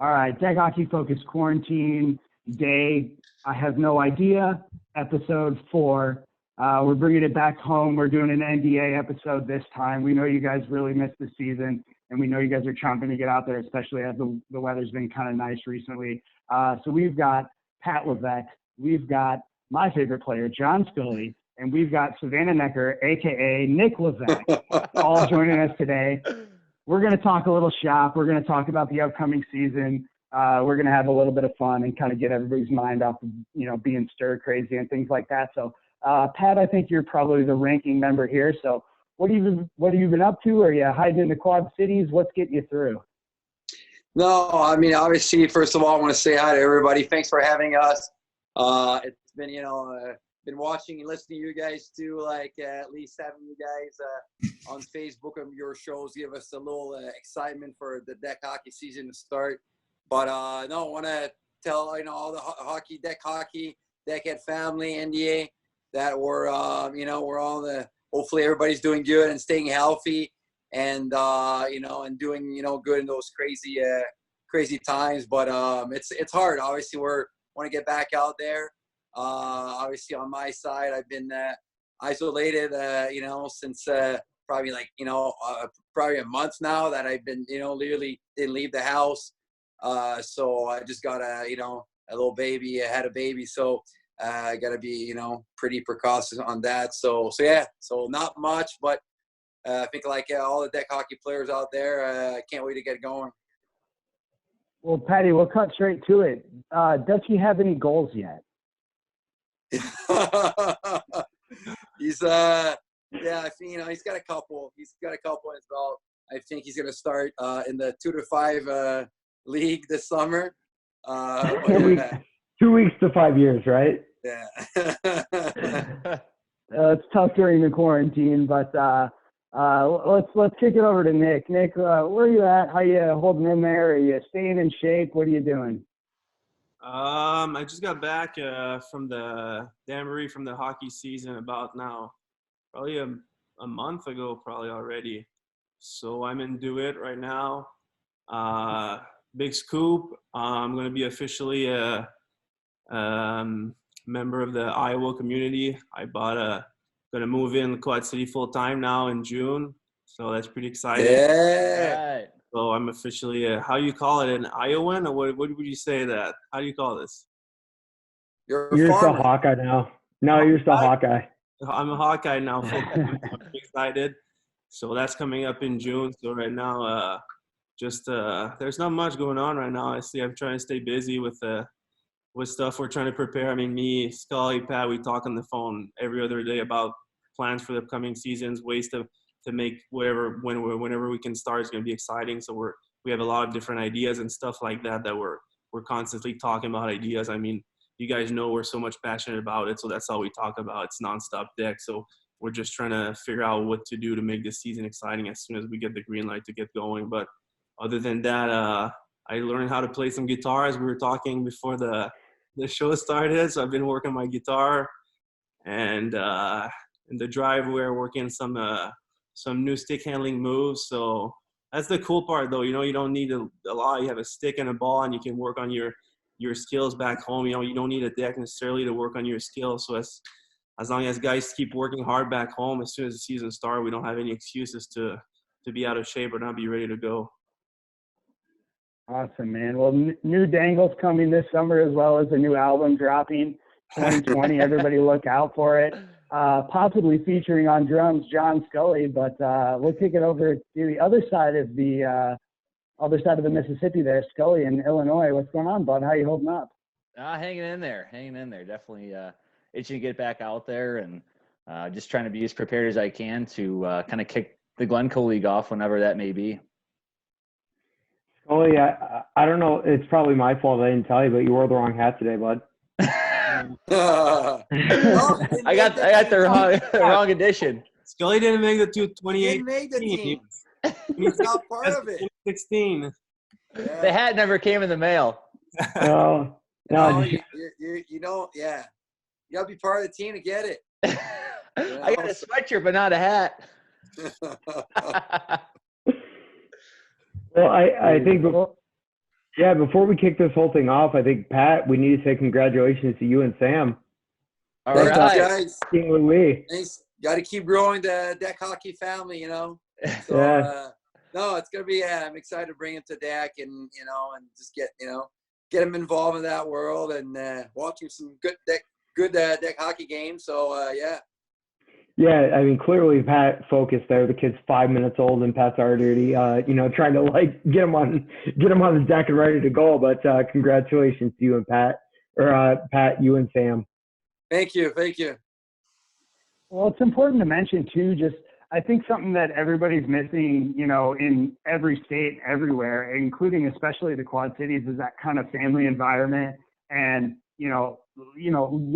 All right, Deck Hockey Focus Quarantine Day, I have no idea, episode 4. We're bringing it back home. We're doing an NBA episode this time. We know you guys really missed the season, and we know you guys are chomping to get out there, especially as the weather's been kind of nice recently. So we've got Pat Levesque, we've got my favorite player, John Scully, and we've got Savannah Necker, a.k.a. Nic Levesque, all joining us today. We're going to talk a little shop. We're going to talk about the upcoming season. We're going to have a little bit of fun and kind of get everybody's mind off of, being stir crazy and things like that. So, Pat, I think you're probably the ranking member here. So what have you been up to? Are you hiding in the Quad Cities? What's getting you through? No, I mean, obviously, first of all, I want to say hi to everybody. Thanks for having us. It's been, been watching and listening to you guys too, at least having you guys on Facebook of your shows give us a little excitement for the deck hockey season to start. But no, I want to tell all the Deckhead family, NDA, that we're we're all hopefully everybody's doing good and staying healthy and and doing good in those crazy times. But it's hard. Obviously, want to get back out there. Obviously, on my side, I've been isolated, since probably probably a month now that I've been, literally didn't leave the house. So I just got a little baby. I had a baby, so I got to be, pretty precautious on that. So yeah, so not much, but I think all the deck hockey players out there, I can't wait to get going. Well, Patty, we'll cut straight to it. Does he have any goals yet? He's I think he's got a couple. He's got a couple as well. I think he's gonna start in the 2 to 5 league this summer. 2 weeks to 5 years, right? Yeah. It's tough during the quarantine, but let's kick it over to Nic. Nic, where are you at? How you holding in there? Are you staying in shape? What are you doing? I just got back from the Danbury from the hockey season about now, probably a month ago, probably already. So I'm in Do It right now. Big scoop. I'm going to be officially a member of the Iowa community. Going to move in Quad City full time now in June. So that's pretty exciting. Yeah. Right. So I'm officially how do you call it, an Iowan, or what would you say that? How do you call this? You're still Hawkeye now. No, you're still Hawkeye. I'm a Hawkeye now. I'm excited. So that's coming up in June. So right now, there's not much going on right now. Honestly, I'm trying to stay busy with stuff we're trying to prepare. I mean, me, Scully, Pat, we talk on the phone every other day about plans for the upcoming seasons, ways to make whenever we can start is going to be exciting. So we have a lot of different ideas and stuff like that we're constantly talking about ideas. I mean, you guys know we're so much passionate about it, so that's all we talk about. It's nonstop deck. So we're just trying to figure out what to do to make this season exciting as soon as we get the green light to get going. But other than that, I learned how to play some guitar as we were talking before the show started. So I've been working my guitar, and in the driveway we're working some new stick handling moves. So that's the cool part, though. You don't need a lot. You have a stick and a ball, and you can work on your skills back home. You don't need a deck necessarily to work on your skills. So as long as guys keep working hard back home, as soon as the season starts, we don't have any excuses to be out of shape or not be ready to go. Awesome, man. Well, new Dangles coming this summer, as well as a new album dropping 2020. Everybody look out for it. Possibly featuring on drums John Scully, but we'll kick it over to the other side of the Mississippi there, Scully in Illinois. What's going on, bud? How you holding up? Hanging in there. Definitely itching to get back out there, and just trying to be as prepared as I can to kind of kick the Glencoe League off whenever that may be. Scully, I don't know. It's probably my fault I didn't tell you, but you wore the wrong hat today, bud. I got the wrong edition. Scully didn't make the 2028. He didn't make the team. He's not part of it. 16. Yeah. The hat never came in the mail. No. You don't. Yeah, you gotta be part of the team to get it. I got a sweatshirt, but not a hat. Well, I think Yeah, before we kick this whole thing off, I think, Pat, we need to say congratulations to you and Sam. All Thanks, right. guys. King Louis. Thanks. Got to keep growing the deck hockey family, you know. So Yeah. no, it's gonna be. I'm excited to bring him to deck and and just get him involved in that world and watching some good deck hockey games. So yeah. Yeah, I mean, clearly Pat focused there. The kid's 5 minutes old, and Pat's already, trying to get him on the deck and ready to go. But congratulations to you and Pat, or Pat, you and Sam. Thank you. Well, it's important to mention too, just I think something that everybody's missing, in every state, everywhere, including especially the Quad Cities, is that kind of family environment. And, you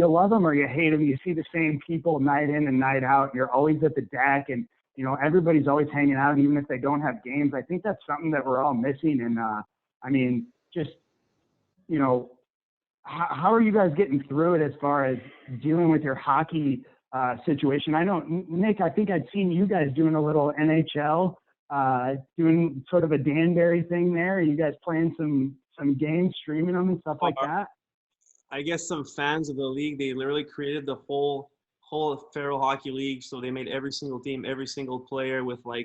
love them or you hate them. You see the same people night in and night out. You're always at the deck and, everybody's always hanging out, even if they don't have games. I think that's something that we're all missing. And, how are you guys getting through it as far as dealing with your hockey situation? I know, Nick, I think I'd seen you guys doing a little NHL, doing sort of a Danbury thing there. Are you guys playing some games, streaming them and stuff like that? I guess some fans of the league, they literally created the whole Feral Hockey League. So they made every single team, every single player with how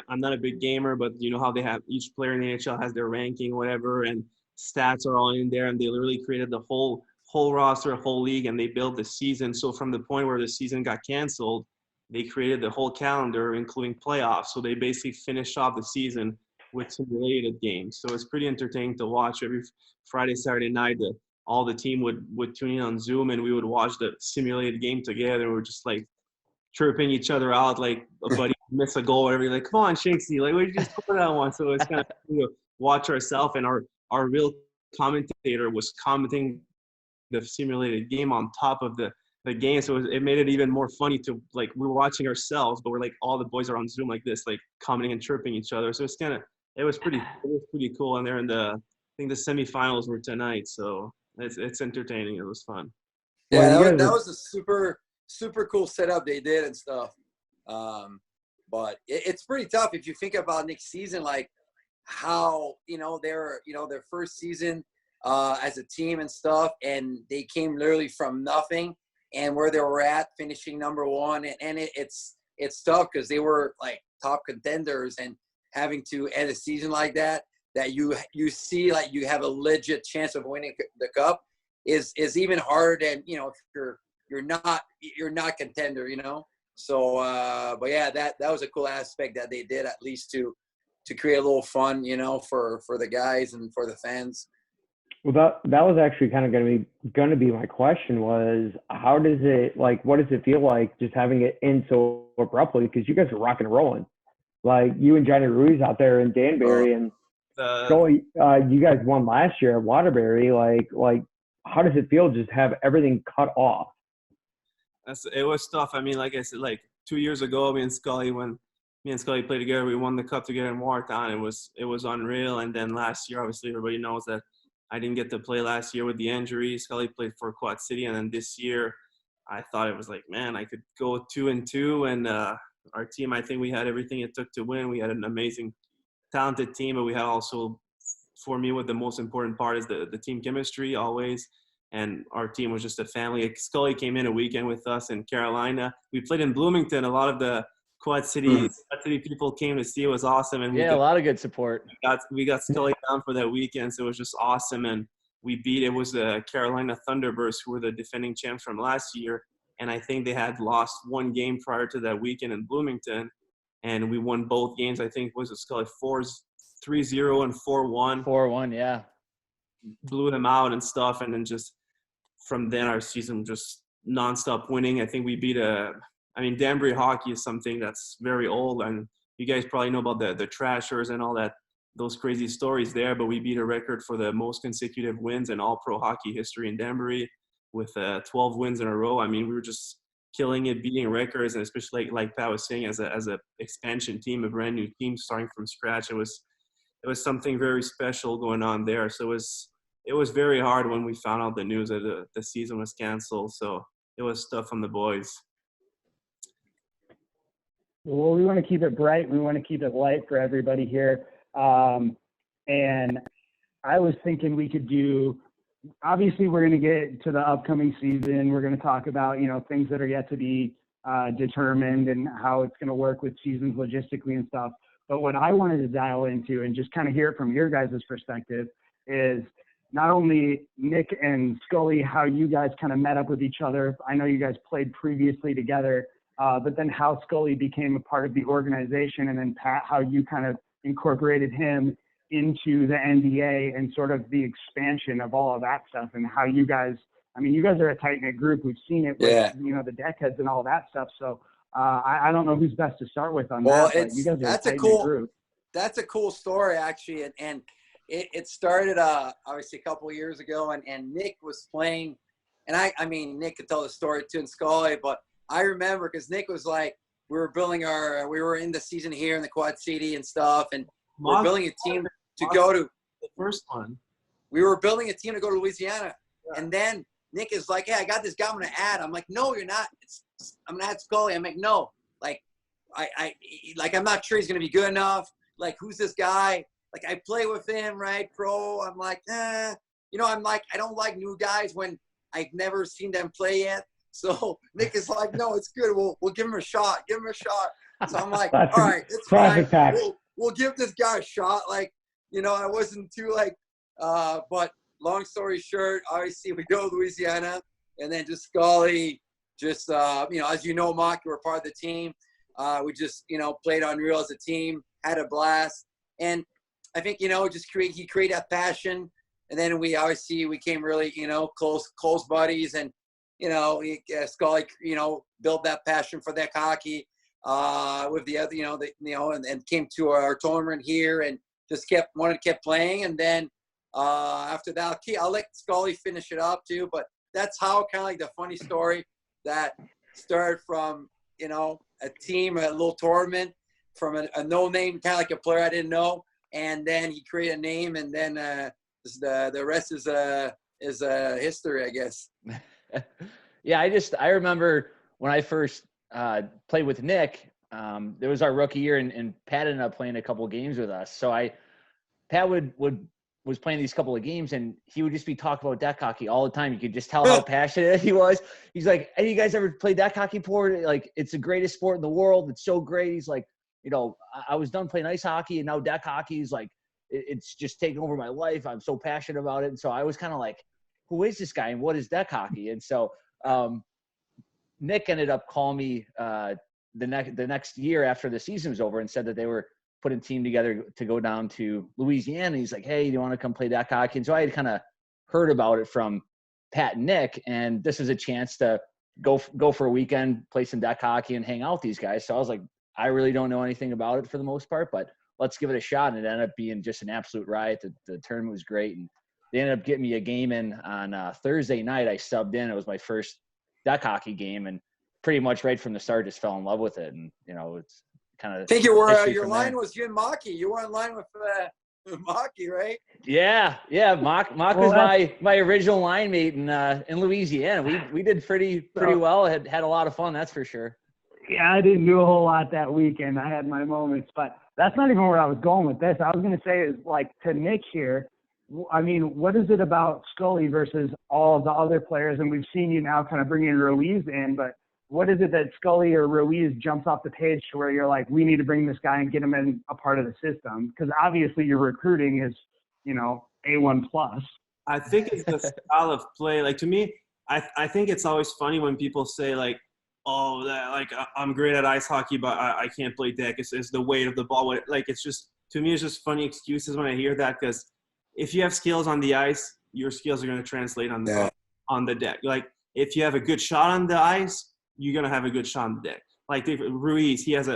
I'm not a big gamer, but how they have each player in the NHL has their ranking, whatever, and stats are all in there. And they literally created the whole roster, whole league, and they built the season. So from the point where the season got canceled, they created the whole calendar, including playoffs. So they basically finished off the season with simulated games. So it's pretty entertaining to watch every Friday, Saturday night. All the team would tune in on Zoom and we would watch the simulated game together. We're just chirping each other out, like a buddy miss a goal, whatever. You're like, come on, Shanksy, we just put that one. So it's kind of cool to watch ourselves, and our real commentator was commenting the simulated game on top of the game. So it made it even more funny to we were watching ourselves, but we're all the boys are on Zoom like this, commenting and chirping each other. So it was pretty cool. And they're I think the semifinals were tonight. So it's entertaining. It was fun. Yeah, that was a super cool setup they did and stuff. But it's pretty tough if you think about next season, how their first season as a team and stuff, and they came literally from nothing and where they were at, finishing number one, and it's tough because they were top contenders, and having to end a season like that you see you have a legit chance of winning the cup is even harder than if you're not contender, So but yeah, that was a cool aspect that they did, at least to create a little fun, for the guys and for the fans. Well, that was actually kind of going to be my question, was how does it what does it feel like just having it in so abruptly, because you guys are rocking and rolling, you and Johnny Ruiz out there in Danbury, and Scully, you guys won last year at Waterbury. How does it feel just have everything cut off? It was tough. I mean, like I said, 2 years ago, when me and Scully played together, we won the cup together in Wartown. It was unreal. And then last year, obviously, everybody knows that I didn't get to play last year with the injury. Scully played for Quad City, and then this year, I thought it was man, I could go 2-2, and our team, I think we had everything it took to win. We had an amazing, talented team, but we had also, for me, what the most important part is the team chemistry always. And our team was just a family. Scully came in a weekend with us in Carolina. We played in Bloomington. A lot of the Quad City people came to see. It was awesome. And a lot of good support. We got Scully down for that weekend, so it was just awesome. And it was the Carolina Thunderbirds, who were the defending champs from last year. And I think they had lost one game prior to that weekend in Bloomington. And we won both games. I think was Scully 3-0 and 4-1. 4-1, yeah. Blew them out and stuff, and then just from then our season just nonstop winning. I think we beat Danbury hockey is something that's very old, and you guys probably know about the Trashers and all that, those crazy stories there, but we beat a record for the most consecutive wins in all pro hockey history in Danbury with 12 wins in a row. I mean, we were just killing it, beating records, and especially like Pat was saying, as a expansion team, a brand new team starting from scratch, it was something very special going on there. So it was very hard when we found out the news that the season was canceled. So it was tough on the boys. Well, we want to keep it bright. We want to keep it light for everybody here. And I was thinking we could do, obviously we're going to get to the upcoming season. We're going to talk about, things that are yet to be determined and how it's going to work with seasons logistically and stuff. But what I wanted to dial into and just kind of hear it from your guys' perspective is not only Nic and Scully, how you guys kind of met up with each other. I know you guys played previously together, but then how Scully became a part of the organization, and then Pat, how you kind of incorporated him into the NBA and sort of the expansion of all of that stuff, and how you guys, you guys are a tight-knit group. We've seen it with, the deckheads and all that stuff. So I don't know who's best to start with on that, but you guys are a tight-knit group. That's a cool story, actually. And it started obviously a couple of years ago, and Nic was playing, and I mean Nic could tell the story too, and Scully, but I remember because Nic was like, we were in the season here in the Quad City and stuff, and we were building a team to go to the first one. We were building a team to go to Louisiana, and then Nic is like, "Hey, I got this guy I'm gonna add." I'm like, "No, you're not. I'm gonna add Scully." I'm like, "No, like I'm not sure he's gonna be good enough. Like, who's this guy? Like, I play with him, right, pro." I'm like, I'm like, I don't like new guys when I've never seen them play yet. So Nic is like, "No, it's good. We'll give him a shot. Give him a shot." So I'm like, "All right, it's fine. We'll give this guy a shot." Like, I wasn't too like, but long story short, obviously we go to Louisiana, and then just Scully, just as you know, Mock, we're part of the team. We just played unreal as a team, had a blast, and I think he created that passion, and then we obviously became really close buddies, and Scully built that passion for deck hockey with the other and came to our tournament here and just kept playing, and then after that I'll let Scully finish it up too, but that's how kind of like the funny story that started from a team, a little tournament, from a no-name, kind of like a player I didn't know, and then he created a name, and then the rest is history, I guess. Yeah, I remember when I first played with Nic. It was our rookie year, and Pat ended up playing a couple of games with us. So Pat was playing these couple of games, and he would just be talking about deck hockey all the time. You could just tell how passionate he was. He's like, "Hey, you guys ever play deck hockey before? Like, it's the greatest sport in the world. It's so great." He's like, I was done playing ice hockey, and now deck hockey is like, it's just taken over my life. I'm so passionate about it. And so I was kind of like, who is this guy and what is deck hockey? And so Nic ended up calling me the next year after the season was over and said that they were putting a team together to go down to Louisiana. He's like, "Hey, do you want to come play deck hockey?" And so I had kind of heard about it from Pat and Nic, and this is a chance to go for a weekend, play some deck hockey, and hang out with these guys. So I was like, I really don't know anything about it for the most part, but let's give it a shot. And it ended up being just an absolute riot. The tournament was great, and they ended up getting me a game in on Thursday night. I subbed in. It was my first deck hockey game, and pretty much right from the start just fell in love with it. And it's kind of, I think your line was you and Maki. You were in line with Maki, right? Yeah. Mock was my original line mate in Louisiana. We did pretty well. Had a lot of fun, that's for sure. Yeah, I didn't do a whole lot that weekend. I had my moments, but that's not even where I was going with this. I was going to say is, like, to Nic here, what is it about Scully versus all of the other players? And we've seen you now kind of bringing Ruiz in, but what is it that Scully or Ruiz jumps off the page to where you're like, we need to bring this guy and get him in a part of the system? Because obviously your recruiting is, A1+. I think it's the style of play. Like, to me, I think it's always funny when people say, like, "Oh, I'm great at ice hockey, but I can't play deck. It's the weight of the ball." Like, it's just, to me, it's just funny excuses when I hear that, because if you have skills on the ice, your skills are going to translate on the deck. Like, if you have a good shot on the ice, you're going to have a good shot on the deck. Like Ruiz, he had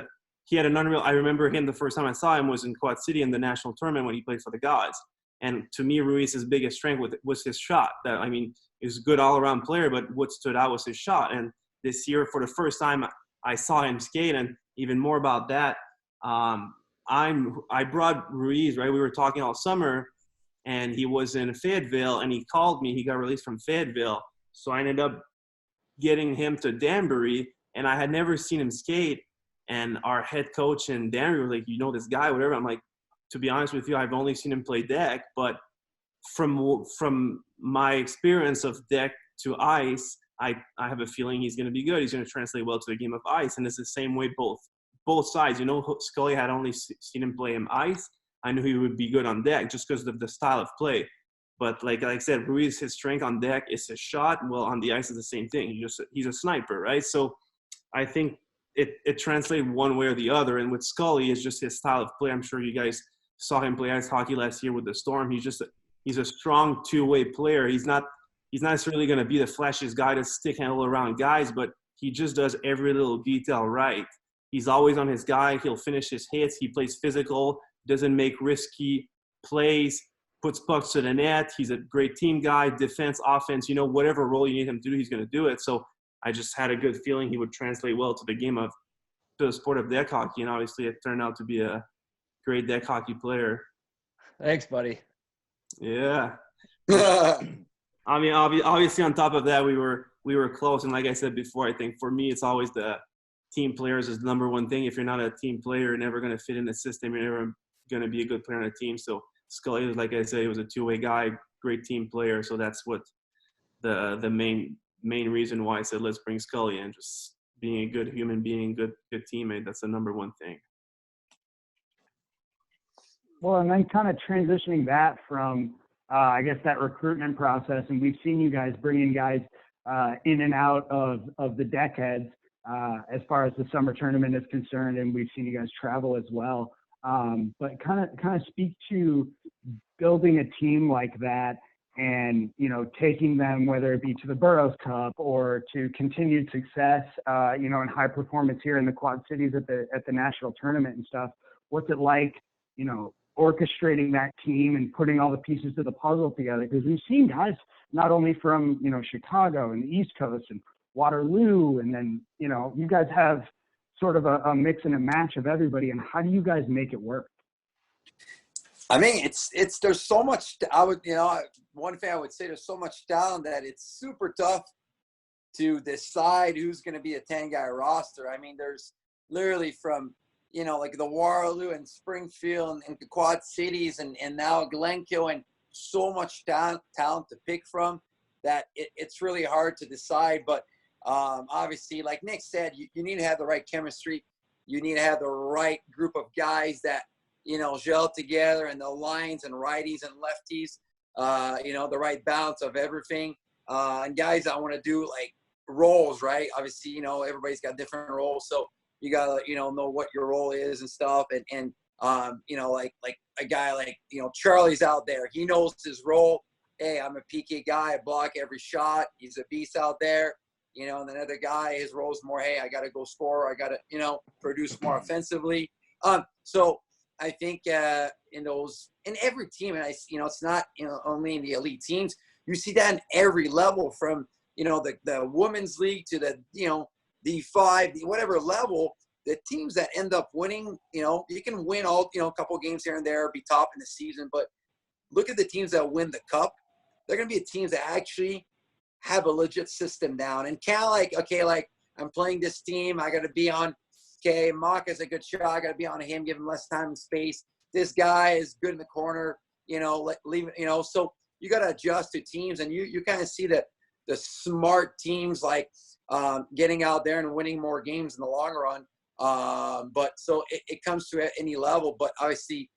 an unreal. I remember him the first time I saw him was in Quad City in the national tournament when he played for the Gods. And to me, Ruiz's biggest strength was his shot. He was a good all-around player, but what stood out was his shot. And this year, for the first time, I saw him skate, and even more about that, I brought Ruiz, right? We were talking all summer, and he was in Fayetteville, and he called me. He got released from Fayetteville. So I ended up getting him to Danbury, and I had never seen him skate. And our head coach in Danbury was like, "You know this guy, whatever." I'm like, "To be honest with you, I've only seen him play deck, but from my experience of deck to ice, I have a feeling he's going to be good. He's going to translate well to the game of ice, and it's the same way both sides. You know, Scully had only seen him play him ice. I knew he would be good on deck just because of the style of play. But like I said, Ruiz, his strength on deck is his shot. Well, on the ice is the same thing. He's a sniper, right? So I think it translates one way or the other. And with Scully, it's just his style of play. I'm sure you guys saw him play ice hockey last year with the Storm. He's a strong two-way player. He's not necessarily going to be the flashiest guy to stick handle around guys, but he just does every little detail right. He's always on his guy. He'll finish his hits. He plays physical, doesn't make risky plays, puts pucks to the net. He's a great team guy, defense, offense, you know, whatever role you need him to do, he's going to do it. So I just had a good feeling he would translate well to the sport of deck hockey, and obviously it turned out to be a great deck hockey player. Thanks, buddy. Yeah. I mean, obviously on top of that, we were close. And like I said before, I think for me, it's always the team players is the number one thing. If you're not a team player, you're never going to fit in the system. You're never going to be a good player on a team. So Scully, like I said, he was a two-way guy, great team player. So that's what the main reason why I said, let's bring Scully in. Just being a good human being, good teammate. That's the number one thing. Well, and then kind of transitioning that from, I guess, that recruitment process, and we've seen you guys bringing guys in and out of the deckheads as far as the summer tournament is concerned, and we've seen you guys travel as well. But kind of speak to building a team like that, and taking them, whether it be to the Burroughs Cup or to continued success, in high performance here in the Quad Cities at the national tournament and stuff. What's it like, orchestrating that team and putting all the pieces of the puzzle together? Because we've seen guys not only from, Chicago and the East Coast and Waterloo, and then, you guys have sort of a mix and a match of everybody. And how do you guys make it work? I mean, there's so much, one thing I would say, there's so much talent that it's super tough to decide who's going to be a 10-guy roster. I mean, there's literally from, like the Waterloo and Springfield and the Quad Cities and now Glencoe, and so much talent to pick from that it's really hard to decide. But obviously, like Nick said, you need to have the right chemistry. You need to have the right group of guys that, gel together, and the lines and righties and lefties, the right balance of everything. And guys that want to do like roles, right? Obviously, everybody's got different roles. So you gotta, know what your role is and stuff. And like a guy like, Charlie's out there. He knows his role. Hey, I'm a PK guy. I block every shot. He's a beast out there. And another guy, his role is more, hey, I got to go score. I got to, produce more offensively. So I think in every team, and it's not, only in the elite teams, you see that in every level from, the women's league to the, D5, whatever level, the teams that end up winning, you can win all, a couple games here and there, be top in the season, but look at the teams that win the cup. They're going to be teams that actually have a legit system down, and kind of like, okay, like I'm playing this team, I got to be on, okay, Maka's a good shot, I got to be on him, give him less time and space. This guy is good in the corner, leave it, so you got to adjust to teams, and you kind of see the smart teams like getting out there and winning more games in the long run. But so it comes to any level, but obviously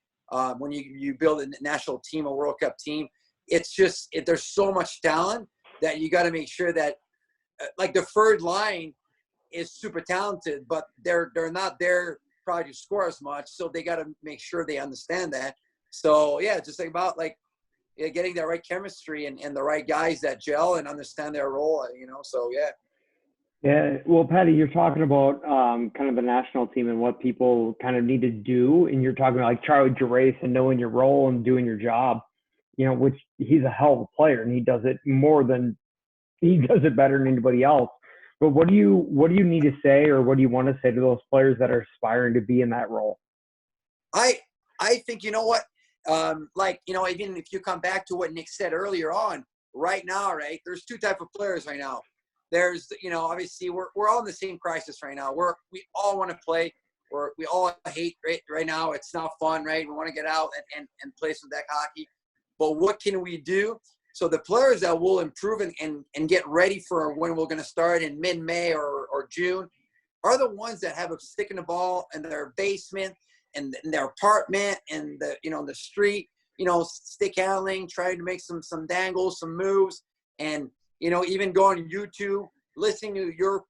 when you build a national team, a World Cup team, it's just, there's so much talent that you got to make sure that like the third line is super talented, but they're not there probably to score as much. So they got to make sure they understand that. So yeah, just like about like getting that right chemistry and the right guys that gel and understand their role, so yeah. Yeah, well, Patty, you're talking about kind of the national team and what people kind of need to do, and you're talking about like Charlie Gerace and knowing your role and doing your job, which he's a hell of a player, and he does it better than anybody else. But what do you need to say, or what do you want to say to those players that are aspiring to be in that role? I think, even if you come back to what Nick said earlier on, right now, right, there's two types of players right now. There's, obviously we're all in the same crisis right now. We all want to play. We all hate right now. It's not fun, right? We want to get out and play some deck hockey. but what can we do? So the players that will improve and get ready for when we're going to start in mid-May or June are the ones that have a stick in the ball in their basement and in their apartment and the street, stick handling, trying to make some dangles, some moves, and even go on YouTube, listening to your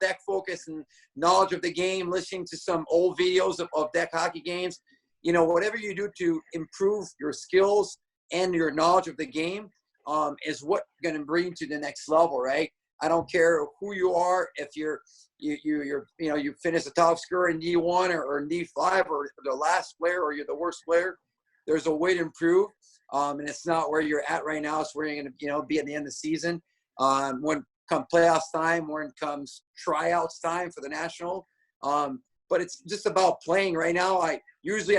deck focus and knowledge of the game, listening to some old videos of deck hockey games, whatever you do to improve your skills and your knowledge of the game is what going to bring you to the next level, right? I don't care who you are, if you finish the top scorer in D1 or D5 or the last player or you're the worst player. There's a way to improve, and it's not where you're at right now. It's where you're going to be at the end of the season. When come playoffs time, when it comes tryouts time for the national. But it's just about playing right now. I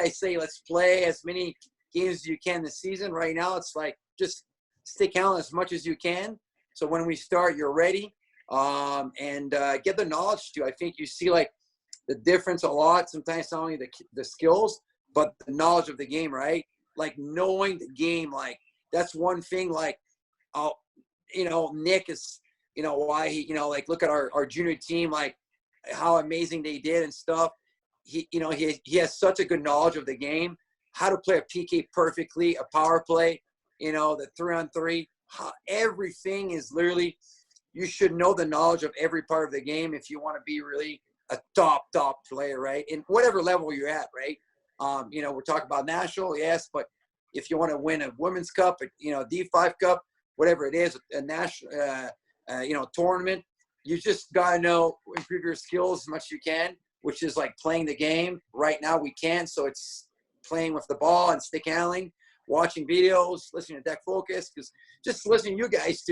say let's play as many games as you can this season. Right now, it's like just stick out as much as you can. So when we start, you're ready, and get the knowledge too. I think you see like the difference a lot. Sometimes not only the skills, but the knowledge of the game, right? Like knowing the game, like that's one thing. Like, Nic is, why he, look at our junior team, like how amazing they did and stuff. He has such a good knowledge of the game, how to play a PK perfectly, a power play, the 3-on-3. Everything is literally, you should know the knowledge of every part of the game if you want to be really a top player, right? In whatever level you're at, right? We're talking about national, yes, but if you want to win a women's cup, D5 cup, whatever it is, a national, tournament, you just got to improve your skills as much as you can, which is like playing the game. Right now we can't, so it's playing with the ball and stick handling, watching videos, listening to deck focus, because just listening to you guys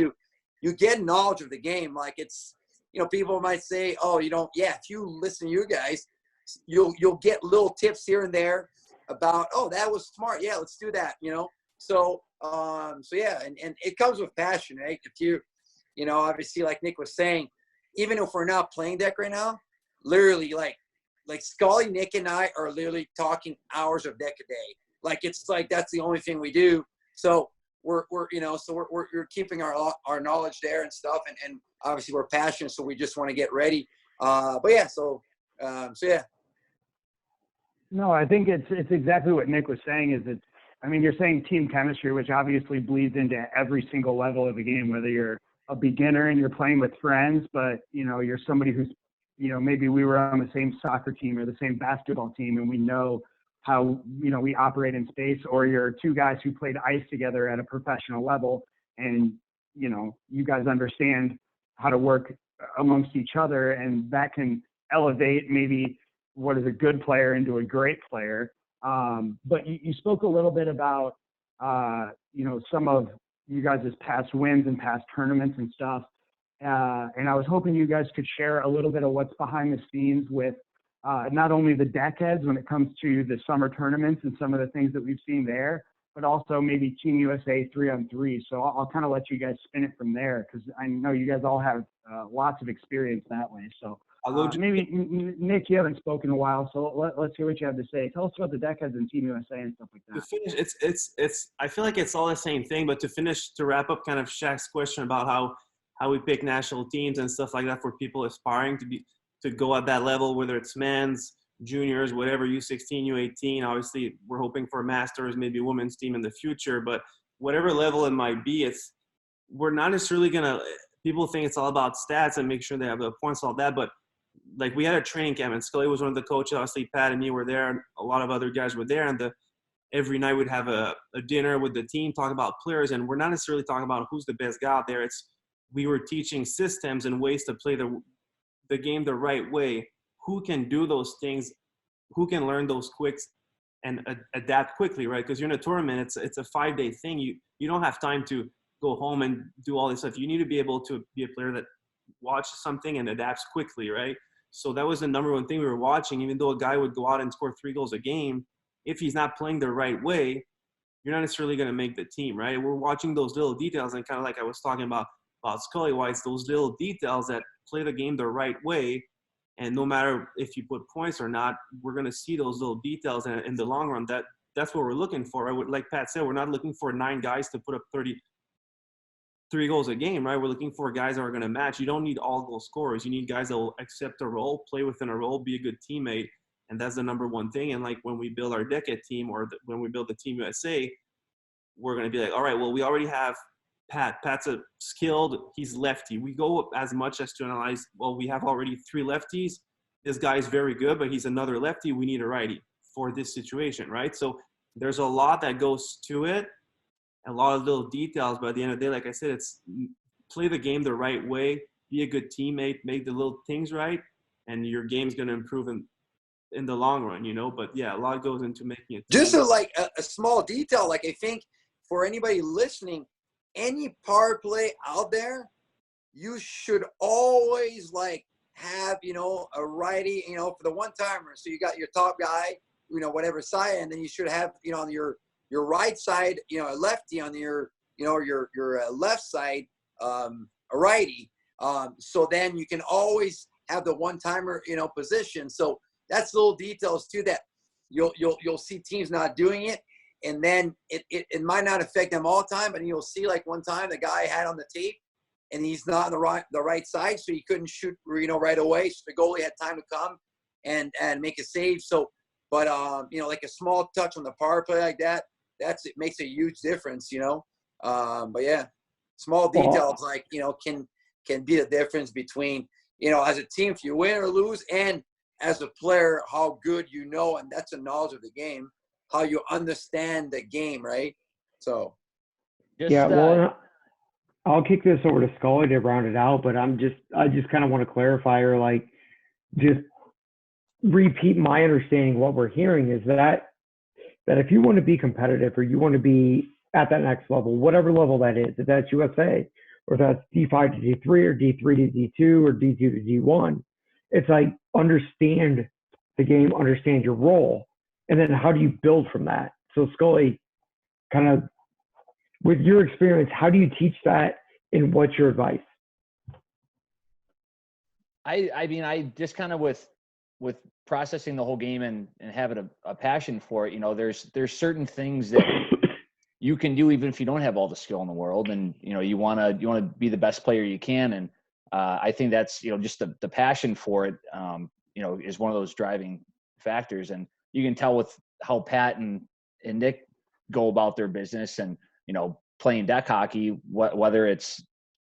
you get knowledge of the game. Like it's, people might say, oh, you don't, yeah, if you listen to you guys, you'll get little tips here and there about, oh, that was smart. Yeah, let's do that, So yeah, and it comes with passion, right? If you, obviously like Nic was saying, even if we're not playing deck right now, literally like Scully, Nic and I are literally talking hours of deck a day. Like, it's like, that's the only thing we do. So we're keeping our knowledge there and stuff. And obviously we're passionate, so we just want to get ready. But yeah, so yeah. No, I think it's exactly what Nic was saying. You're saying team chemistry, which obviously bleeds into every single level of the game, whether you're a beginner and you're playing with friends, but you're somebody who's, maybe we were on the same soccer team or the same basketball team, and we know how, we operate in space, or you're two guys who played ice together at a professional level, and, you guys understand how to work amongst each other, and that can elevate maybe what is a good player into a great player. But you spoke a little bit about, some of you guys' past wins and past tournaments and stuff. And I was hoping you guys could share a little bit of what's behind the scenes with not only the deckheads when it comes to the summer tournaments and some of the things that we've seen there, but also maybe Team USA 3-on-3. So I'll kind of let you guys spin it from there, because I know you guys all have lots of experience that way. So maybe Nic, you haven't spoken in a while, so let's hear what you have to say. Tell us about the deckheads and Team USA and stuff like that. To finish, it's I feel like it's all the same thing, but to wrap up kind of Shaq's question about how we pick national teams and stuff like that for people aspiring to go at that level, whether it's men's, juniors, whatever, U16, U18. Obviously, we're hoping for masters, maybe a women's team in the future, but whatever level it might be, we're not necessarily gonna. People think it's all about stats and make sure they have the points, all that, but like we had a training camp, and Scully was one of the coaches. Obviously, Pat and me were there, and a lot of other guys were there. And every night we'd have a dinner with the team, talk about players, and we're not necessarily talking about who's the best guy out there. We were teaching systems and ways to play the game the right way. Who can do those things? Who can learn those quicks and adapt quickly, right? Because you're in a tournament, it's a 5-day thing. You don't have time to go home and do all this stuff. You need to be able to be a player that watches something and adapts quickly, right? So that was the number one thing we were watching. Even though a guy would go out and score 3 goals a game, if he's not playing the right way, you're not necessarily going to make the team, right? We're watching those little details, and kind of like I was talking about Scully, why it's those little details that play the game the right way. And no matter if you put points or not, we're going to see those little details. And in the long run, that's what we're looking for. Right? Like Pat said, we're not looking for 9 guys to put up 33 goals a game, right? We're looking for guys that are going to match. You don't need all goal scorers. You need guys that will accept a role, play within a role, be a good teammate. And that's the number one thing. And like when we build our decade team when we build the Team USA, we're going to be like, all right, well, we already have Pat. Pat's a skilled, he's lefty. We go as much as to analyze, well, we have already 3 lefties. This guy is very good, but he's another lefty. We need a righty for this situation, right? So there's a lot that goes to it, a lot of little details. But at the end of the day, like I said, it's play the game the right way, be a good teammate, make the little things right, and your game's going to improve in the long run, you know. But yeah, a lot goes into making it. Just a small detail, like I think for anybody listening, any power play out there, you should always like have, you know, a righty, you know, for the one-timer. So you got your top guy, you know, whatever side, and then you should have, you know, on your right side, you know, a lefty, on your, you know, your left side, a righty. So then you can always have the one-timer, you know, position. So that's little details too that you'll see teams not doing it, and then it might not affect them all the time, but you'll see like one time the guy had on the tape and he's not on the right side, so he couldn't shoot, you know, right away. So the goalie had time to come and make a save. So, but you know, like a small touch on the power play like that, it makes a huge difference, you know. But yeah, small details like, you know, can be the difference between, you know, as a team if you win or lose, and as a player how good you know, and that's a knowledge of the game, how you understand the game, right? So well, I'll kick this over to Scully to round it out, but I just kind of want to clarify, or like just repeat my understanding. What we're hearing is that if you want to be competitive, or you want to be at that next level, whatever level that is, if that's USA, or if that's D5 to D3, or D3 to D2, or D2 to D1, it's like understand the game, understand your role, and then how do you build from that? So Scully, kind of with your experience, how do you teach that, and what's your advice? I mean, I just kind of with processing the whole game and having a passion for it, you know, there's certain things that you can do even if you don't have all the skill in the world, and you know, you want to be the best player you can, and I think that's, you know, just the passion for it, you know, is one of those driving factors. And you can tell with how Pat and Nick go about their business, and you know, playing deck hockey, whether it's,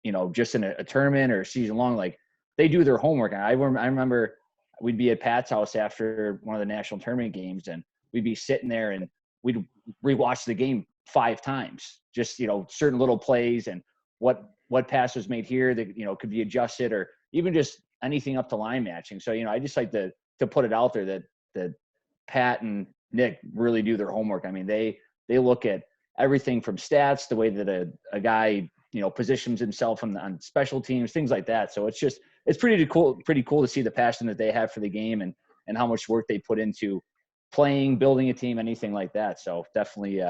you know, just in a tournament or season long, like they do their homework. And I remember we'd be at Pat's house after one of the national tournament games, and we'd be sitting there and we'd rewatch the game 5 times, just, you know, certain little plays and what pass was made here that, you know, could be adjusted, or even just anything up to line matching. So, you know, I just like to put it out there that Pat and Nick really do their homework. I mean, they look at everything from stats, the way that a guy, you know, positions himself on special teams, things like that. So it's pretty cool to see the passion that they have for the game, and how much work they put into playing, building a team, anything like that. So definitely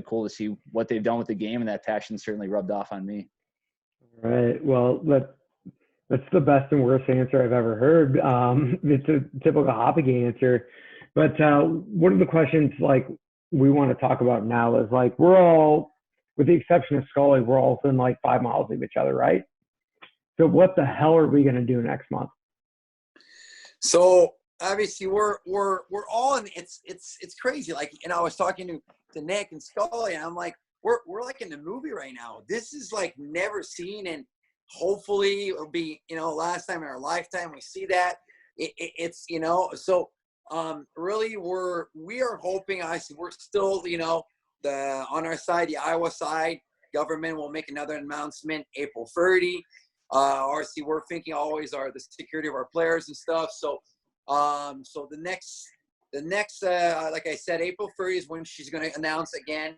cool to see what they've done with the game, and that passion certainly rubbed off on me. Right. Well, that's the best and worst answer I've ever heard. It's a typical hockey answer. But one of the questions like we want to talk about now is like, we're all, with the exception of Scully, we're all within like 5 miles of each other, right? So what the hell are we going to do next month? So obviously we're all in, it's crazy. Like, you know, I was talking to Nic and Scully, and I'm like, we're like in the movie right now. This is like never seen, and hopefully it'll be, you know, last time in our lifetime we see that. It's, you know, so really we are hoping, we're still, you know, on our side, the Iowa side, government will make another announcement April 30. RC, we're thinking always are the security of our players and stuff. So so the next like I said, April 30 is when she's going to announce again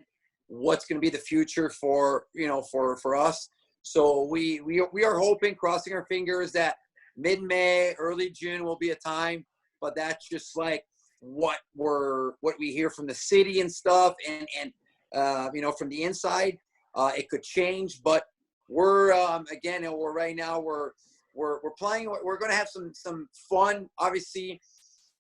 what's going to be the future for, you know, for us. So we are hoping, crossing our fingers, that mid-May, early June will be a time, but that's just like what we hear from the city and stuff, and you know, from the inside, it could change, but we're again, we're right now we're playing. We're going to have some fun. Obviously,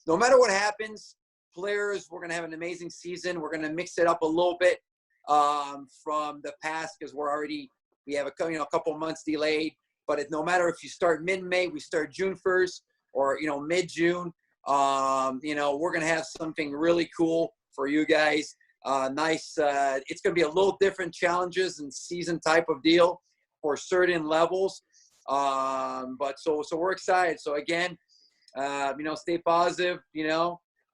no matter what happens, players. We're going to have an amazing season. We're going to mix it up a little bit from the past because we have a couple months delayed. But no matter if you start mid-May, we start June 1st, or mid-June, we're going to have something really cool for you guys. Nice. It's going to be a little different challenges and season type of deal for certain levels. But so we're excited. So again, stay positive,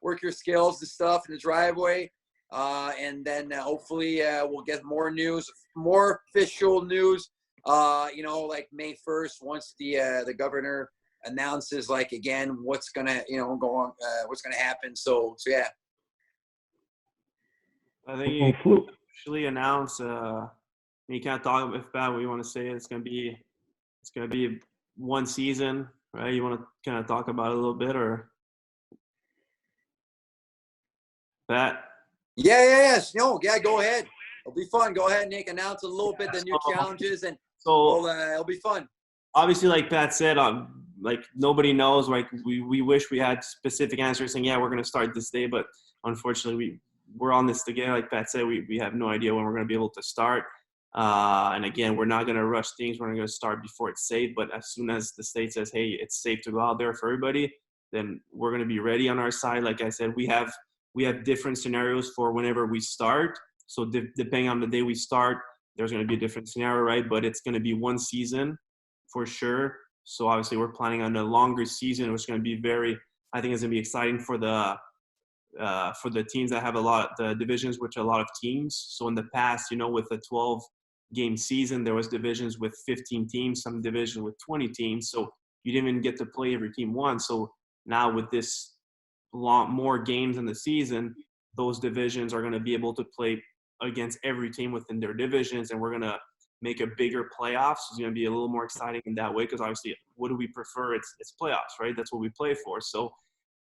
work your skills and stuff in the driveway. And then hopefully we'll get more news, more official news, like May 1st, once the governor announces, like, again, what's going to, go on, what's going to happen. So yeah. I think you officially announce, you can't talk if bad what you want to say. It's going to be one season, right? You want to kind of talk about it a little bit, or that? Yes. No, yeah, go ahead. It'll be fun. Go ahead, Nick. Announce a little bit the new challenges, and it'll be fun. Obviously, like Pat said, like nobody knows. Like we wish we had specific answers saying, yeah, we're going to start this day, but unfortunately we're on this together. Like Pat said, we have no idea when we're going to be able to start. And again, we're not going to rush things. We're not going to start before it's safe. But as soon as the state says, hey, it's safe to go out there for everybody, then we're going to be ready on our side. Like I said, we have different scenarios for whenever we start. So depending on the day we start, there's going to be a different scenario, right? But it's going to be one season for sure. So obviously we're planning on a longer season, which is going to be I think it's going to be exciting for the teams that have the divisions, which are a lot of teams. So in the past, with a 12-game season, there was divisions with 15 teams, some divisions with 20 teams. So you didn't even get to play every team once. So now with this lot more games in the season, those divisions are going to be able to play against every team within their divisions, and we're going to make a bigger playoffs. It's going to be a little more exciting in that way, because obviously, what do we prefer? It's playoffs, right? That's what we play for. So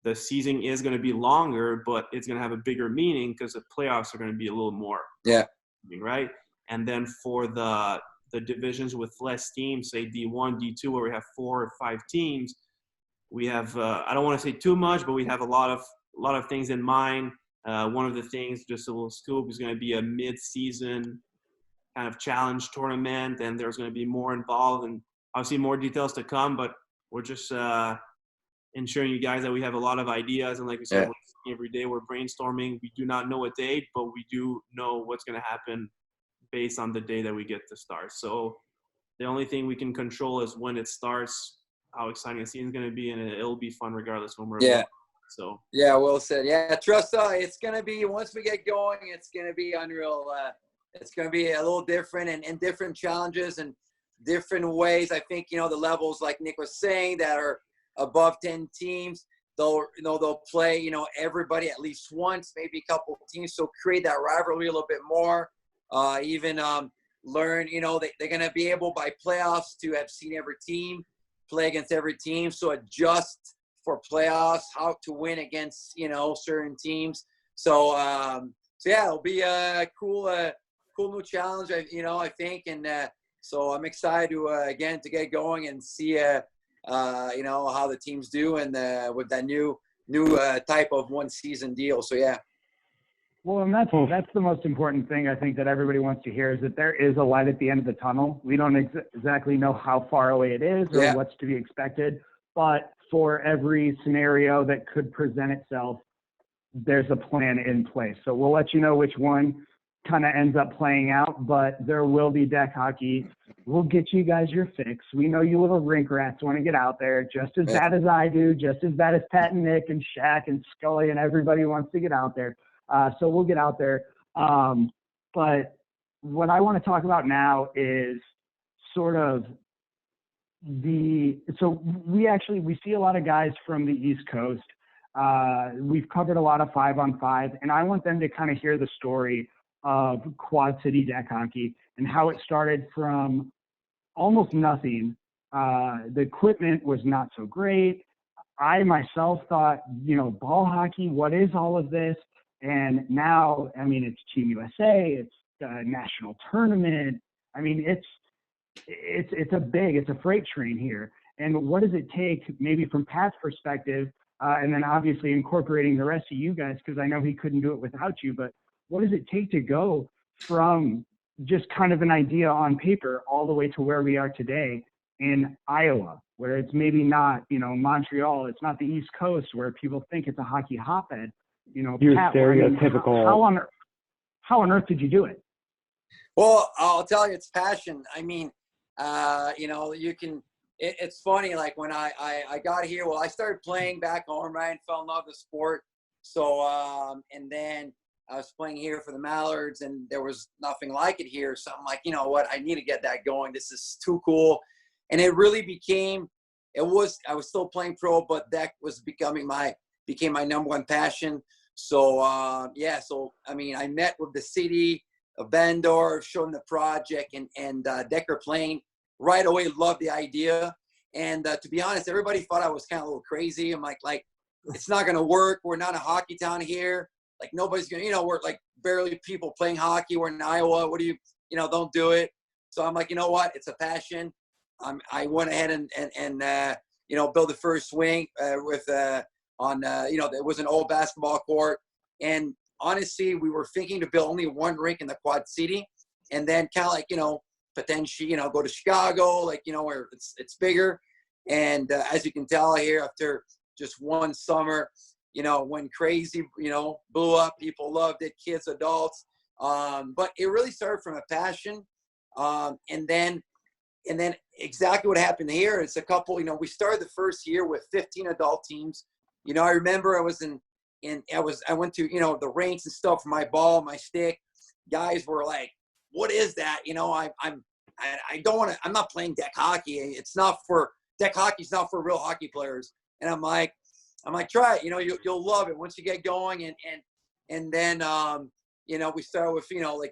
the season is going to be longer, but it's going to have a bigger meaning because the playoffs are going to be a little more. Yeah. Right. And then for the divisions with less teams, say D1, D2, where we have 4 or 5 teams, we have I don't want to say too much, but we have a lot of things in mind. One of the things, just a little scoop, is going to be a mid-season kind of challenge tournament, and there's going to be more involved, and obviously more details to come. But we're just ensuring you guys that we have a lot of ideas, and like we said, every day we're brainstorming. We do not know a date, but we do know what's going to happen based on the day that we get to start. So the only thing we can control is when it starts, how exciting the season's going to be, and it'll be fun regardless when we're available. So yeah, well said. Yeah, trust us. It's going to be, once we get going, it's going to be unreal. It's going to be a little different, and different challenges and different ways. I think, the levels, like Nick was saying, that are above 10 teams, they'll play, everybody at least once, maybe a couple of teams. So create that rivalry a little bit more. Even learn, they're going to be able by playoffs to have seen every team play against every team. So adjust for playoffs, how to win against, certain teams. So yeah, it'll be a cool new challenge, I think. And so I'm excited to, again, to get going and see, how the teams do, and with that new type of one season deal. So yeah. Well, and that's the most important thing I think that everybody wants to hear, is that there is a light at the end of the tunnel. We don't exactly know how far away it is or what's to be expected, but for every scenario that could present itself, there's a plan in place. So we'll let you know which one kind of ends up playing out, but there will be deck hockey. We'll get you guys your fix. We know you little rink rats want to get out there just as bad as I do, just as bad as Pat and Nick and Shaq and Scully and everybody wants to get out there. So we'll get out there. But what I want to talk about now is sort of we see a lot of guys from the East Coast. We've covered a lot of 5-on-5, and I want them to kind of hear the story of Quad City deck hockey and how it started from almost nothing. The equipment was not so great. I myself thought, ball hockey, what is all of this? And now, it's Team USA, it's a national tournament. It's a freight train here. And what does it take, maybe from Pat's perspective, and then obviously incorporating the rest of you guys, because I know he couldn't do it without you. But what does it take to go from just kind of an idea on paper all the way to where we are today in Iowa, where it's maybe not, Montreal, it's not the East Coast where people think it's a hockey hotbed, You're Pat, stereotypical. How on earth did you do it? Well, I'll tell you, it's passion. I mean, it's funny, like when I got here, well, I started playing back home, right, and fell in love with the sport. So, and then I was playing here for the Mallards, and there was nothing like it here. So I'm like, you know what, I need to get that going. This is too cool. And it really I was still playing pro, but that was became my number one passion. So, I mean, I met with the city of Bandor, showed them the project, and Decker Plain right away loved the idea. And to be honest, everybody thought I was kind of a little crazy. I'm like, it's not going to work. We're not a hockey town here. Like, nobody's going to, we're like barely people playing hockey. We're in Iowa. What do you, don't do it. So I'm like, you know what? It's a passion. I went ahead and build the first swing there was an old basketball court. And honestly, we were thinking to build only one rink in the Quad City, and then kind of like, potentially, go to Chicago, where it's bigger. And as you can tell here, after just one summer, went crazy, blew up. People loved it, kids, adults. But it really started from a passion. And then exactly what happened here, it's a couple, we started the first year with 15 adult teams. I remember I was I went to, the rinks and stuff for my ball, my stick. Guys were like, what is that? I'm not playing deck hockey. Deck hockey's not for real hockey players. And I'm like, try it, you'll love it once you get going. And then, we started with,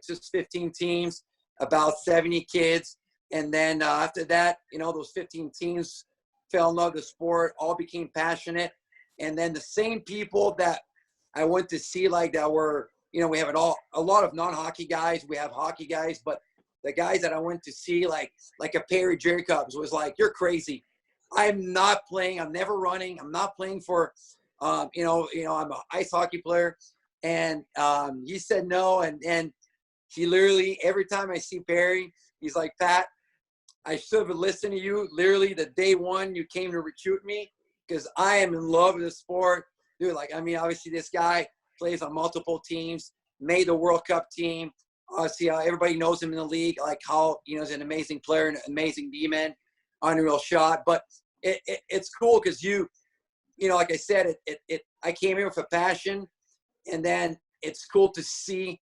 just 15 teams, about 70 kids. And then after that, those 15 teams fell in love with the sport, all became passionate. And then the same people that I went to see, that were, we have a lot of non-hockey guys. We have hockey guys, but the guys that I went to see, like a Perry Jacobs, was like, you're crazy. I'm not playing. I'm never running. I'm not playing for, I'm an ice hockey player. And he said no. And he literally, every time I see Perry, he's like, Pat, I should have listened to you literally the day one you came to recruit me, because I am in love with the sport. Dude, obviously this guy plays on multiple teams, made the World Cup team. Obviously, everybody knows him in the league, how, he's an amazing player, an amazing D-man, unreal shot. But it's cool because like I said, I came here with a passion, and then it's cool to see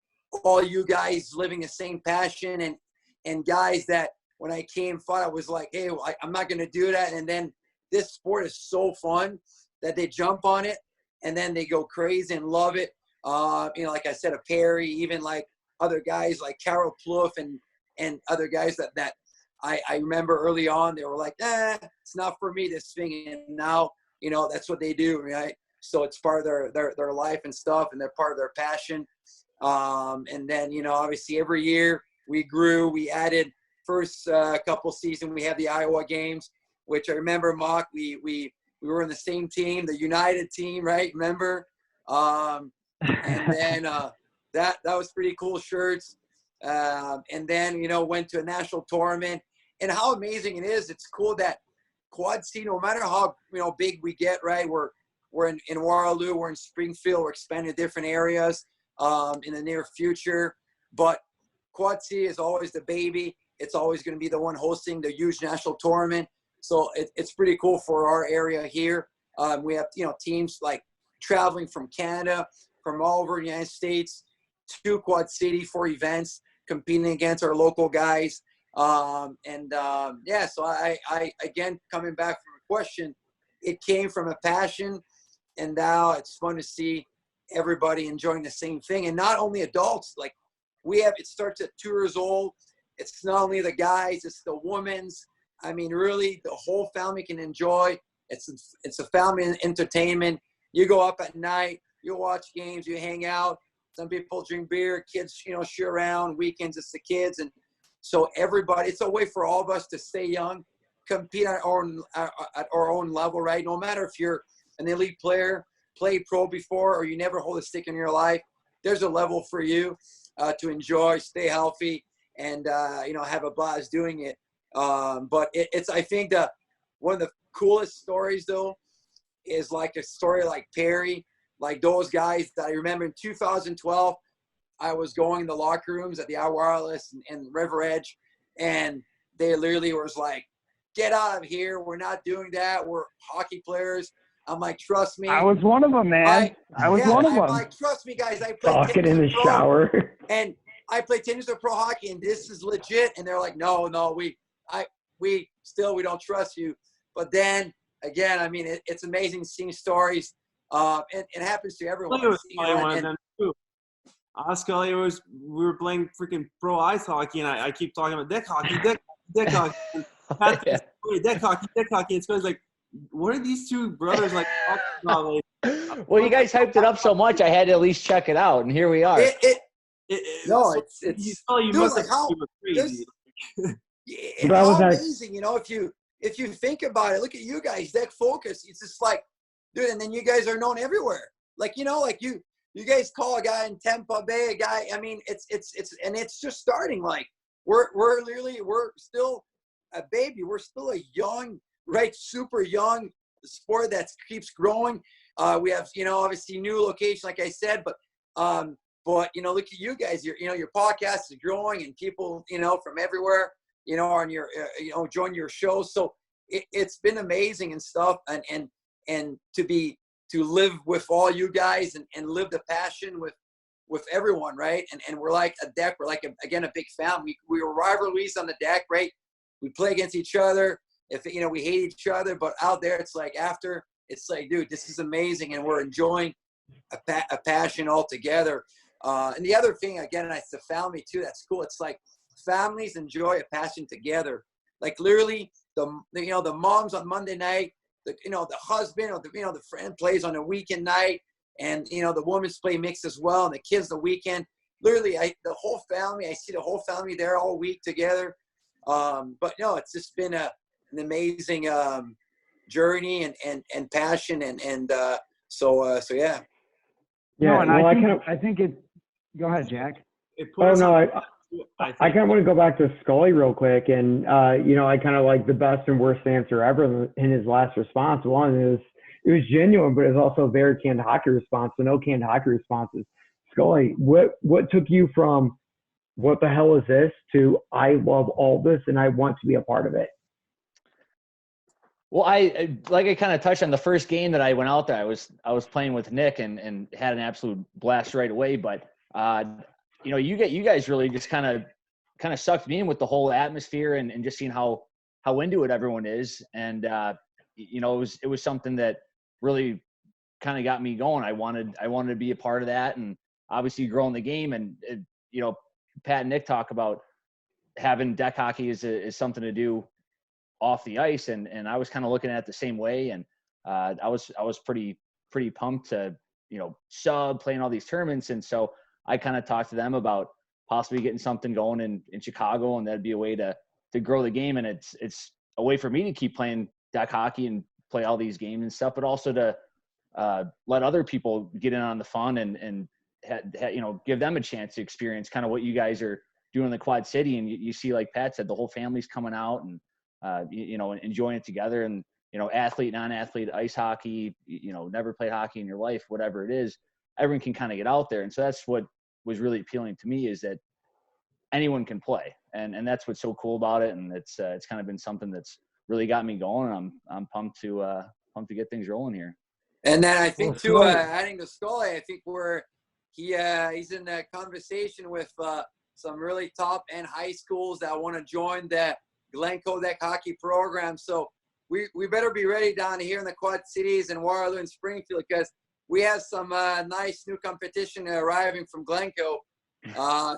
all you guys living the same passion, and guys that when I came thought I was like, hey, I'm not going to do that. And then this sport is so fun that they jump on it, and then they go crazy and love it. Like I said, a Perry, even like other guys like Carol Plouffe and other guys that I remember early on, they were like, it's not for me, this thing. And now, that's what they do, right? So it's part of their life and stuff, and they're part of their passion. And then, obviously every year we grew, we added first couple seasons, we had the Iowa games, which I remember, Mock, we were in the same team, the United team, right? Remember? And then that was pretty cool shirts. And then, went to a national tournament. And how amazing it is. It's cool that Quad City, no matter how, big we get, right? We're in Waterloo, we're in Springfield, we're expanding to different areas in the near future. But Quad City is always the baby. It's always going to be the one hosting the huge national tournament. So it's pretty cool for our area here. We have, teams like traveling from Canada, from all over the United States to Quad City for events, competing against our local guys. So I again, coming back from a question, it came from a passion, and now it's fun to see everybody enjoying the same thing. And not only adults, it starts at 2 years old. It's not only the guys, it's the women's. I mean, really, the whole family can enjoy. It's a family entertainment. You go up at night, you watch games, you hang out. Some people drink beer, kids, share around. Weekends, it's the kids. And so everybody, it's a way for all of us to stay young, compete at our own level, right? No matter if you're an elite player, played pro before, or you never hold a stick in your life, there's a level for you to enjoy, stay healthy, and have a blast doing it. But it's I think that one of the coolest stories though is like a story like Perry, like those guys that I remember in 2012. I was going in the locker rooms at the Our Wireless and River Edge, and they literally was like, "Get out of here! We're not doing that. We're hockey players." I'm like, "Trust me." I was one of them, man. I was one of them. I'm like, "Trust me, guys. I play Talking tennis in the with pro, shower. and I play tennis with pro hockey, and this is legit." And they're like, "No, we don't trust you." But then again, I mean, it's amazing seeing stories. And it happens to everyone. Scully we were playing freaking pro ice hockey, and I keep talking about deck hockey. Deck hockey. It's like, what are these two brothers like talking about? Like, well, you guys hyped it up so much, I had to at least check it out, and here we are. It's amazing, if you think about it. Look at you guys, Deck Focus. It's just like, dude, and then you guys are known everywhere. Like, you guys call a guy in Tampa Bay, a guy. I mean, it's just starting. Like we're still a baby. We're still a young, right, super young sport that keeps growing. We have, obviously new location, like I said, but look at you guys. Your podcast is growing, and people, from everywhere, on your, join your show. So it's been amazing and stuff, and to live with all you guys and live the passion with everyone, right? And we're like a deck. We're like, again, a big family. We were rivalries on the deck, right? We play against each other. If, we hate each other, but out there, it's like after, it's like, dude, this is amazing. And we're enjoying a passion all together. And the other thing, again, it's the family too. That's cool. It's like families enjoy a passion together. Like literally the moms on Monday night, the husband or the friend plays on a weekend night, and the women's play mixed as well, and the kids the weekend. Literally, the whole family. I see the whole family there all week together. But no, it's just been an amazing journey and passion and so yeah. Yeah, no, and I think it. Go ahead, Jack. I kind of want to go back to Scully real quick, and I kind of like the best and worst answer ever in his last response. One is it was genuine, but it was also a very canned hockey response. So no canned hockey responses. Scully, what took you from what the hell is this to I love all this and I want to be a part of it? Well, I kind of touched on the first game that I went out there. I was playing with Nic and had an absolute blast right away, but. You guys really just kind of sucked me in with the whole atmosphere and just seeing how into it everyone is. And, it was something that really kind of got me going. I wanted to be a part of that, and obviously growing the game. And, Pat and Nic talk about having deck hockey is something to do off the ice. And I was kind of looking at it the same way. And, I was pretty pumped to, sub playing all these tournaments. And so, I kind of talked to them about possibly getting something going in Chicago, and that'd be a way to grow the game. And it's a way for me to keep playing deck hockey and play all these games and stuff, but also to let other people get in on the fun and give them a chance to experience kind of what you guys are doing in the Quad City. And you see, like Pat said, the whole family's coming out and enjoying it together. And athlete, non-athlete, ice hockey, never played hockey in your life, whatever it is. Everyone can kind of get out there. And so that's what was really appealing to me, is that anyone can play. And that's what's so cool about it. And it's kind of been something that's really got me going. And I'm pumped to get things rolling here. And then I think too, adding to Scully, I think he's in a conversation with some really top end high schools that want to join the Glencoe Deck Hockey program. So we better be ready down here in the Quad Cities and Waterloo and Springfield, because we have some nice new competition arriving from Glencoe.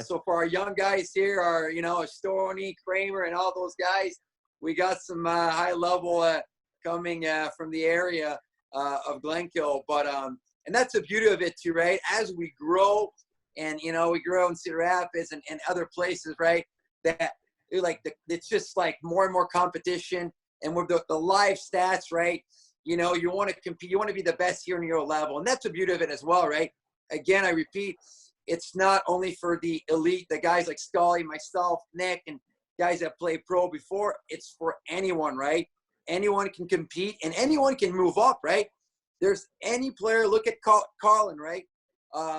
So for our young guys here, our Stoney, Kramer, and all those guys, we got some high level coming from the area of Glencoe. But and that's the beauty of it too, right? As we grow, and we grow in Cedar Rapids and other places, right? That it's just like more and more competition, and with the live stats, right? you know, you want to compete, you want to be the best here in your level. And that's the beauty of it as well, right? Again, I repeat, it's not only for the elite, the guys like Scully, myself, Nick, and guys that play pro before. It's for anyone, right? Anyone can compete and anyone can move up, right? There's any player, look at Carlin, right?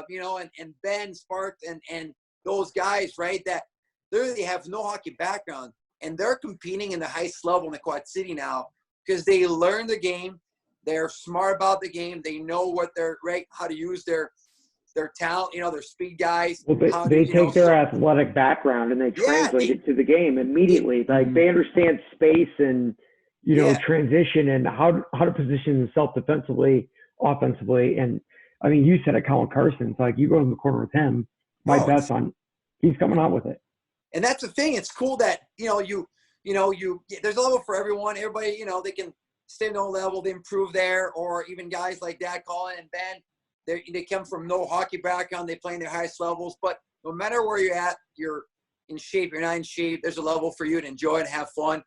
You know, and Ben Spark and those guys, right, that literally have no hockey background, and they're competing in the highest level in the Quad City now because they learn the game. They're smart about the game. They know what they're, right, how to use their talent, you know, their speed guys. Well, they take their athletic background and they translate it to the game immediately. Like they understand space and, you know, transition and how to position themselves defensively, offensively. And I mean, you said it, Colin Carson's like, you go in the corner with him, my bet's on, he's coming out with it. And that's the thing. It's cool that, you know, there's a level for everyone. Everybody, you know, they can stay on a level, they improve there, or even guys like that, Colin and Ben, they come from no hockey background, they play in their highest levels. But no matter where you're at, you're in shape, you're not in shape, there's a level for you to enjoy and have fun,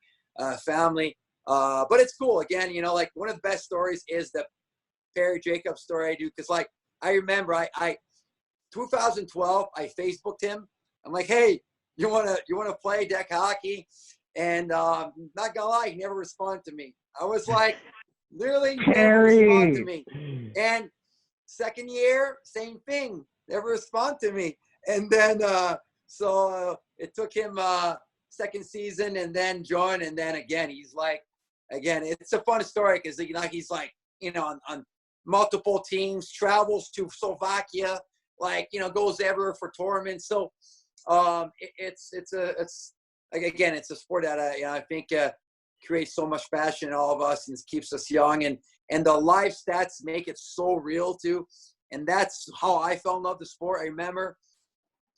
family. But it's cool. Again, you know, like one of the best stories is the Perry Jacobs story I do. Cause like, I remember I 2012, I Facebooked him. I'm like, hey, you want to play deck hockey? And not gonna lie, he never responded to me. I was like, literally never responded to me. And second year, same thing, never respond to me. And then, so it took him second season and then join. And then again, he's like, again, it's a fun story because, you know, he's like, you know, on multiple teams, travels to Slovakia, like, you know, goes everywhere for tournaments. So it's again, it's a sport that you know, I think creates so much passion in all of us and keeps us young. And the live stats make it so real too. And that's how I fell in love with the sport. I remember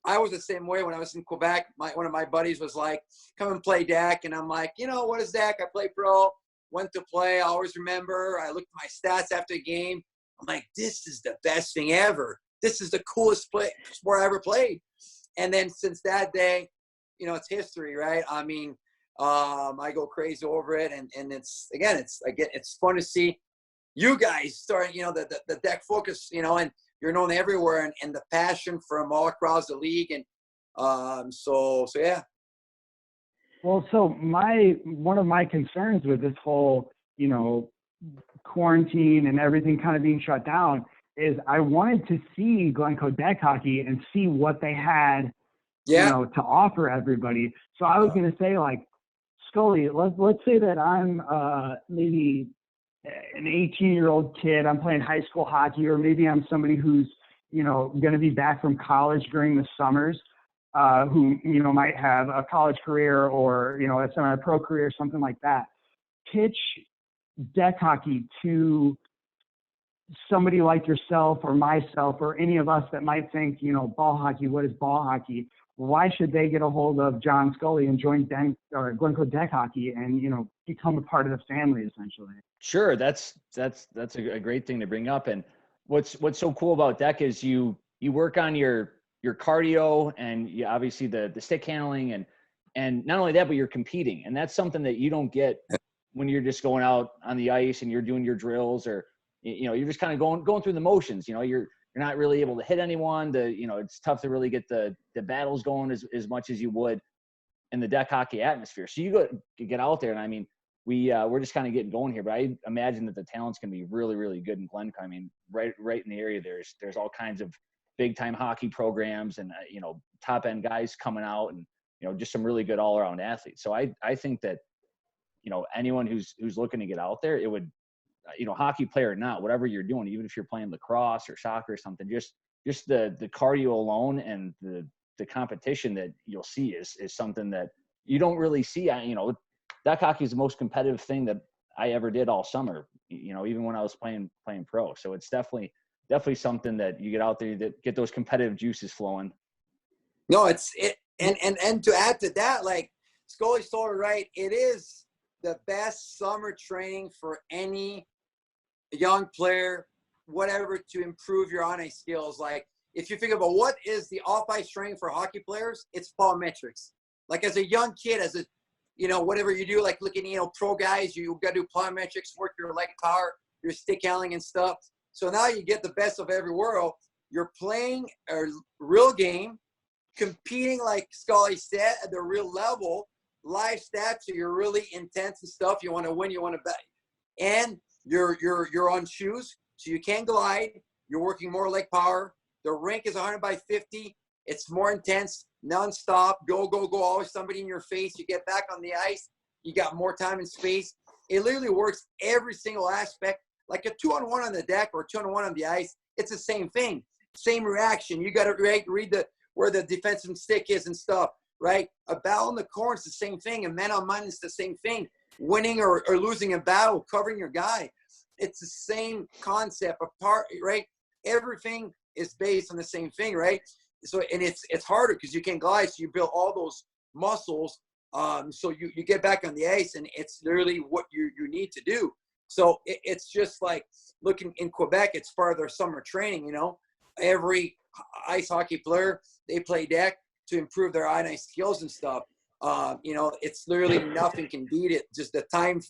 I was the same way when I was in Quebec. One of my buddies was like, come and play DAC. And I'm like, you know, what is DAC? I play pro, went to play. I always remember. I looked at my stats after the game. I'm like, this is the best thing ever. This is the coolest sport I ever played. And then since that day, you know, it's history, right? I mean, I go crazy over it. And it's fun to see you guys start, you know, the deck focus, you know, and you're known everywhere, and the passion from all across the league. And so yeah. Well, so one of my concerns with this whole, you know, quarantine and everything kind of being shut down is I wanted to see Glencoe deck hockey and see what they had, you know, to offer everybody. So I was going to say, like, Scully, let's say that I'm maybe an 18-year-old kid, I'm playing high school hockey, or maybe I'm somebody who's, you know, going to be back from college during the summers, who, you know, might have a college career or, you know, a semi-pro career, something like that. Pitch deck hockey to somebody like yourself or myself or any of us that might think, you know, ball hockey, what is ball hockey? Why should they get a hold of John Scully and join Glencoe deck hockey and, you know, become a part of the family essentially? Sure. That's a great thing to bring up. And what's so cool about deck is you work on your cardio and you obviously the stick handling and not only that, but you're competing. And that's something that you don't get when you're just going out on the ice and you're doing your drills, or, you know, you're just kind of going through the motions. You know, you're not really able to hit anyone. You know, it's tough to really get the battles going as much as you would in the deck hockey atmosphere. So you get out there, and I mean, we're just kind of getting going here, but I imagine that the talent's going to be really, really good in Glencoe. I mean, right in the area, there's all kinds of big time hockey programs and, you know, top end guys coming out, and, you know, just some really good all around athletes. So I think that, you know, anyone who's looking to get out there, it would, you know, hockey player or not, whatever you're doing, even if you're playing lacrosse or soccer or something, just the cardio alone and the competition that you'll see is something that you don't really see. You know, deck hockey is the most competitive thing that I ever did all summer, you know, even when I was playing pro. So it's definitely something that you get out there that get those competitive juices flowing. No, and to add to that, like Scully's totally right. It is the best summer training for any young player, whatever, to improve your on-ice skills. Like, if you think about what is the off-ice training for hockey players, it's plyometrics. Like, as a young kid, whatever you do, like looking, pro guys, you got to do plyometrics, work your leg power, your stick handling and stuff. So now you get the best of every world. You're playing a real game, competing, like Scully said, at the real level, live stats, so you're really intense and stuff. You want to win, you want to bet. And you're on shoes, so you can't glide. You're working more leg power. The rink is 100 by 50. It's more intense, nonstop. Go, always somebody in your face. You get back on the ice. You got more time and space. It literally works every single aspect. Like a 2-on-1 on the deck or 2-on-1 on the ice, it's the same thing. Same reaction. You got to read where the defensive stick is and stuff, right? A battle in the corner is the same thing. A man-on-man is the same thing. Winning or losing a battle, covering your guy. It's the same concept, right? Everything is based on the same thing, right? So, and it's harder because you can't glide, so you build all those muscles. So you get back on the ice, and it's literally what you need to do. So it's just like looking in Quebec, it's part of their summer training, Every ice hockey player, they play deck to improve their ice skills and stuff. It's literally nothing can beat it. Just the time,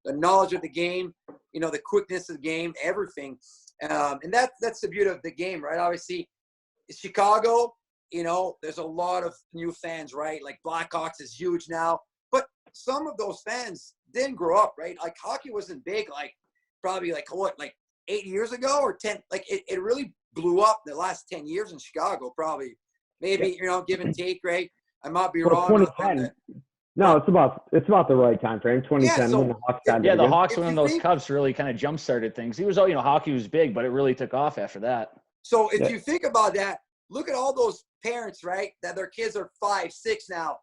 the knowledge of the game, the quickness of the game, everything. And that's the beauty of the game, right? Obviously, Chicago, there's a lot of new fans, right? Like Blackhawks is huge now. But some of those fans didn't grow up, right? Like hockey wasn't big, like probably like 8 years ago or 10. Like it really blew up the last 10 years in Chicago, probably. Maybe, give and take, right? I might be wrong. 2010. No, it's about the right time frame. 2010 when the Hawks got the Hawks when those Cubs really kind of jump started things. He was, hockey was big, but it really took off after that. So if you think about that, look at all those parents, right? That their kids are 5, 6 now.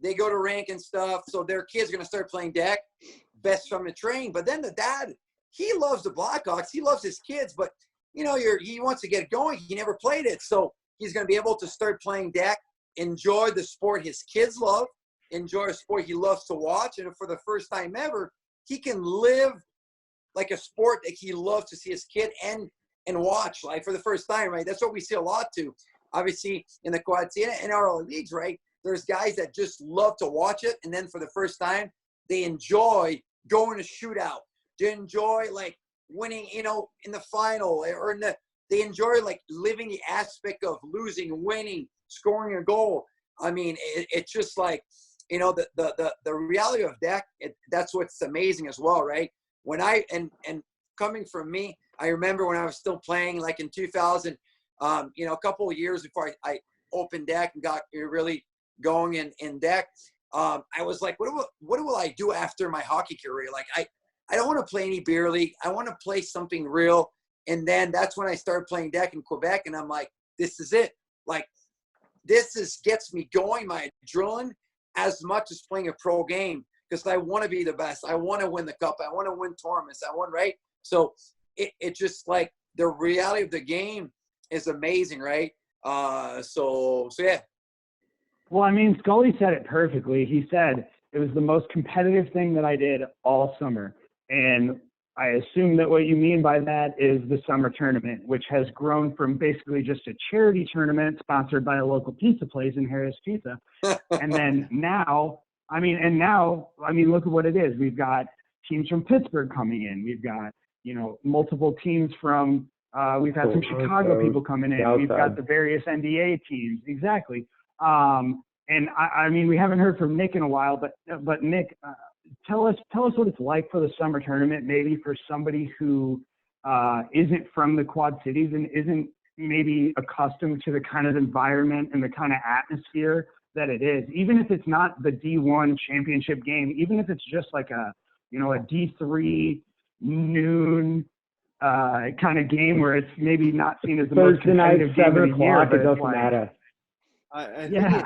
They go to rink and stuff, so their kids are gonna start playing deck, best from the train. But then the dad, he loves the Blackhawks, he loves his kids, but he wants to get going. He never played it, so he's gonna be able to start playing deck, enjoy the sport his kids love, enjoy a sport he loves to watch, and for the first time ever, he can live like a sport that he loves to see his kid and watch, like for the first time, right? That's what we see a lot too. Obviously, in the Quad City and our leagues, right? There's guys that just love to watch it, and then for the first time, they enjoy going to shootout. They enjoy like winning, in the final, or they enjoy like living the aspect of losing, winning, scoring a goal. I mean, it's just like, the reality of that. That's what's amazing as well, right? When and coming from me, I remember when I was still playing, like in 2000, a couple of years before I opened deck and got really going in deck, I was like, what will I do after my hockey career? Like, I don't want to play any beer league. I want to play something real. And then that's when I started playing deck in Quebec, and I'm like, this is it. Like, gets me going, my adrenaline, as much as playing a pro game, because I want to be the best. I want to win the cup. I want to win tournaments. Right? So it just like the reality of the game is amazing, right? So yeah. Well, I mean, Scully said it perfectly. He said it was the most competitive thing that I did all summer. And I assume that what you mean by that is the summer tournament, which has grown from basically just a charity tournament sponsored by a local pizza place in Harris Pizza. And then now, look at what it is. We've got teams from Pittsburgh coming in. We've got, multiple teams from, we've had some Chicago people coming in. We've got the various NDA teams. Exactly. And I mean, we haven't heard from Nic in a while, but Nic, tell us what it's like for the summer tournament, maybe for somebody who isn't from the Quad Cities and isn't maybe accustomed to the kind of environment and the kind of atmosphere that it is. Even if it's not the D1 championship game, even if it's just like a D3 noon kind of game where it's maybe not seen as the most competitive game of the year, but it doesn't matter. I think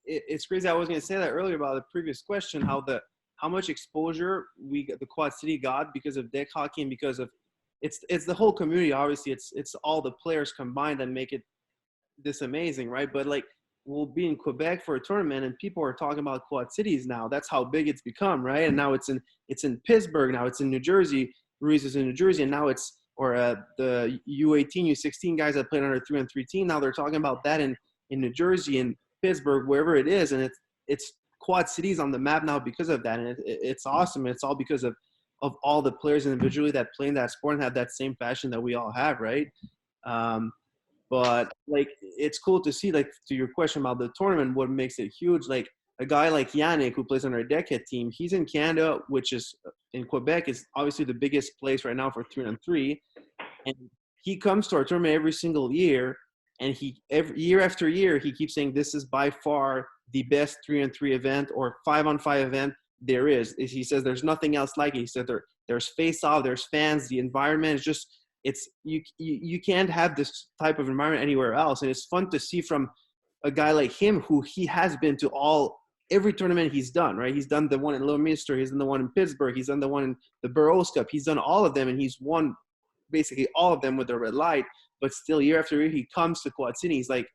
it's crazy. I was going to say that earlier about the previous question, how much exposure the Quad City got because of deck hockey and because of it's the whole community. Obviously, it's all the players combined that make it this amazing, right? But like, we'll be in Quebec for a tournament, and people are talking about Quad Cities now. That's how big it's become, right? And now it's in Pittsburgh. Now it's in New Jersey. Ruiz is in New Jersey, and now it's the U18, U16 guys that played under 3-on-3 team. Now they're talking about that in New Jersey and Pittsburgh, wherever it is, and it's Quad Cities on the map now because of that, and it's awesome. It's all because of all the players individually that play in that sport and have that same passion that we all have, right? But like, it's cool to see, like, to your question about the tournament, what makes it huge. Like a guy like Yannick, who plays on our Deckhead team, he's in Canada, which is in Quebec, is obviously the biggest place right now for 3-on-3, and he comes to our tournament every single year, and year after year he keeps saying this is by far the best 3-on-3 event or 5-on-5 event there is. He says there's nothing else like it. He said there's face-off, there's fans, the environment is just, it's you can't have this type of environment anywhere else. And it's fun to see from a guy like him, who he has been to every tournament he's done, right? He's done the one in Little Minster, he's done the one in Pittsburgh, he's done the one in the Burroughs Cup, he's done all of them, and he's won basically all of them with the red light. But still, year after year, he comes to Quad City. He's like,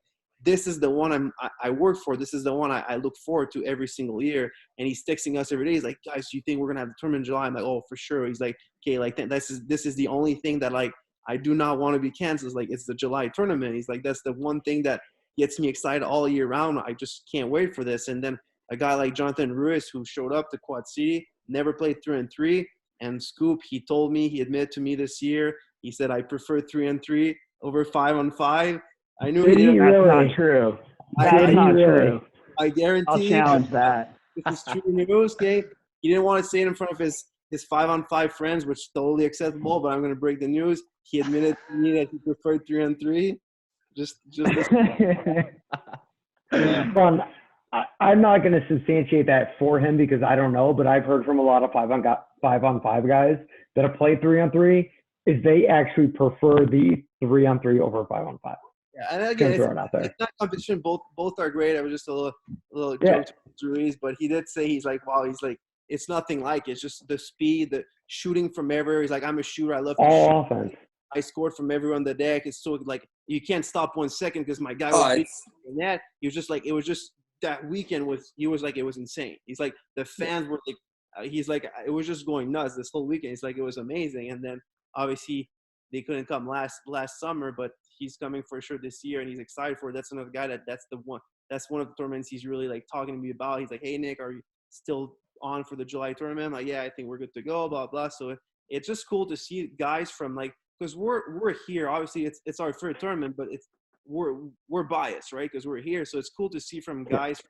this is the one I work for. This is the one I look forward to every single year. And he's texting us every day. He's like, guys, do you think we're going to have the tournament in July? I'm like, oh, for sure. He's like, okay, like this is the only thing that, like, I do not want to be canceled. It's like, it's the July tournament. He's like, that's the one thing that gets me excited all year round. I just can't wait for this. And then a guy like Jonathan Ruiz, who showed up to Quad City, never played 3-on-3. And Scoop, he admitted to me this year, he said, I prefer 3-on-3 over 5-on-5. I knew he didn't. That's not true. That's not true. I guarantee. I'll challenge that. This is true news, okay? He didn't want to say it in front of his 5-on-5 friends, which is totally acceptable, but I'm going to break the news. He admitted to me that he preferred 3-on-3. Just Well, I'm not going to substantiate that for him because I don't know, but I've heard from a lot of 5-on-5 guys that have played 3-on-3 is they actually prefer the 3-on-3 over 5-on-5. Yeah, and again, it's not competition. Both are great. I was just a little joke to Ruiz, but he did say, he's like, wow, he's like, it's nothing like it. It's just the speed, the shooting from everywhere. He's like, I'm a shooter. I love to shoot. Offense. I scored from everywhere on the deck. It's so, like, you can't stop 1 second because my guy was in that. He was just like, it was just that weekend it was insane. He's like, the fans were like, he's like, it was just going nuts this whole weekend. He's like, it was amazing. And then obviously they couldn't come last summer, but he's coming for sure this year, and he's excited for it. That's another guy that's one of the tournaments he's really, like, talking to me about. He's like, hey, Nick, are you still on for the July tournament? I'm like, yeah, I think we're good to go, blah, blah. So it's just cool to see guys from, like, because we're here. Obviously, it's our third tournament, but we're biased, right? Because we're here. So it's cool to see from guys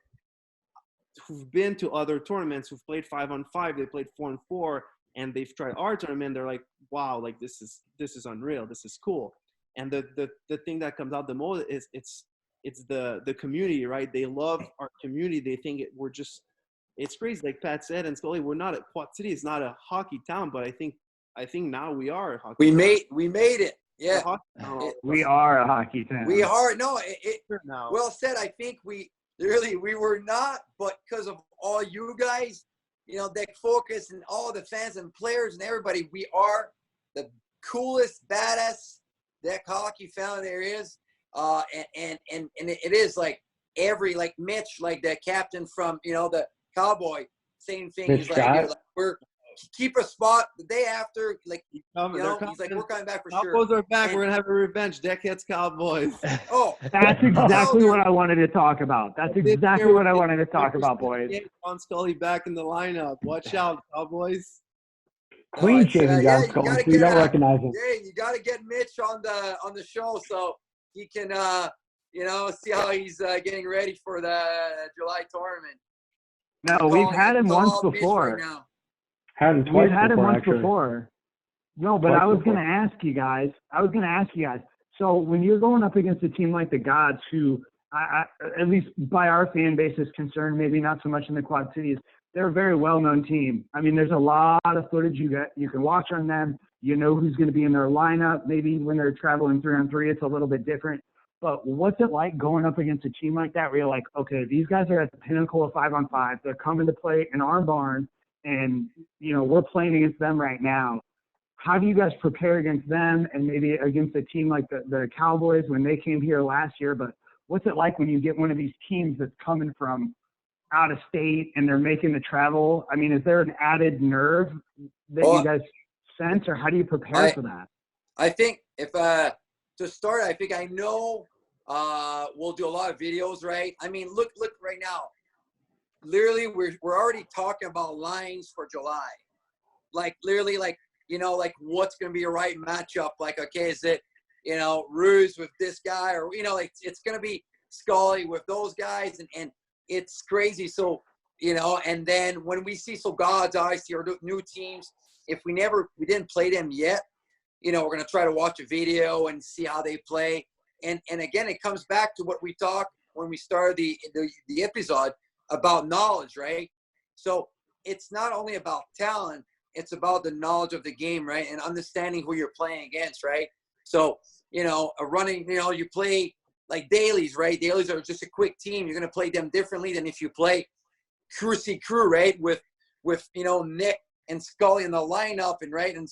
who've been to other tournaments, who've played 5-on-5, they played 4-on-4, and they've tried our tournament. They're like, wow, like, this is unreal. This is cool. And the thing that comes out the most is it's the community, right? They love our community. They think it's crazy. Like Pat said, and Scully, we're not Quad City is not a hockey town, but I think now we are a hockey town. We made it. Yeah. We are a hockey town. We are. No, well said. I think we were not, but because of all you guys, Deck Focus and all the fans and players and everybody, we are the coolest, badass deck hockey family there is. And it is like like Mitch, like the captain from, the Cowboy, same thing. He's like, we're keep a spot the day after, like, he's like, we're coming back for sure. Cowboys are back. We're gonna have a revenge. Deckheads Cowboys. Oh, that's exactly what I wanted to talk about. That's exactly what I wanted to talk about, boys. John Scully back in the lineup. Watch out, Cowboys. Clean shaven John Scully, so you don't recognize him. Yeah, you got to get Mitch on the show so he can see how he's getting ready for the July tournament. No, we've had him once before. We've had him once before. No, but I was going to ask you guys. So when you're going up against a team like the Gods, who, at least by our fan base is concerned, maybe not so much in the Quad Cities, they're a very well-known team. I mean, there's a lot of footage you can watch on them. You know who's going to be in their lineup. Maybe when they're traveling 3-on-3, it's a little bit different. But what's it like going up against a team like that where you're like, okay, these guys are at the pinnacle of 5-on-5. They're coming to play in our barn, and, we're playing against them right now. How do you guys prepare against them and maybe against a team like the Cowboys when they came here last year? But what's it like when you get one of these teams that's coming from out of state and they're making the travel? I mean, is there an added nerve that you guys sense, or how do you prepare for that? I think to start, I think I know we'll do a lot of videos, right? I mean, look right now. literally we're already talking about lines for July. Like literally, like, you know, like what's going to be a right matchup? Like, okay, is it, you know, Ruse with this guy, or, you know, like it's going to be Scully with those guys, and it's crazy. So, you know, and then when we see gods, obviously, our new teams, if we didn't play them yet, you know, we're going to try to watch a video and see how they play. And again, it comes back to what we talked when we started the episode about knowledge, right? So it's not only about talent, it's about the knowledge of the game, right? And understanding who you're playing against, right? So, you know, you play like dailies, right? Dailies are just a quick team. You're going to play them differently than if you play Crucy Crew, right? With, you know, Nic and Scully in the lineup and, right, and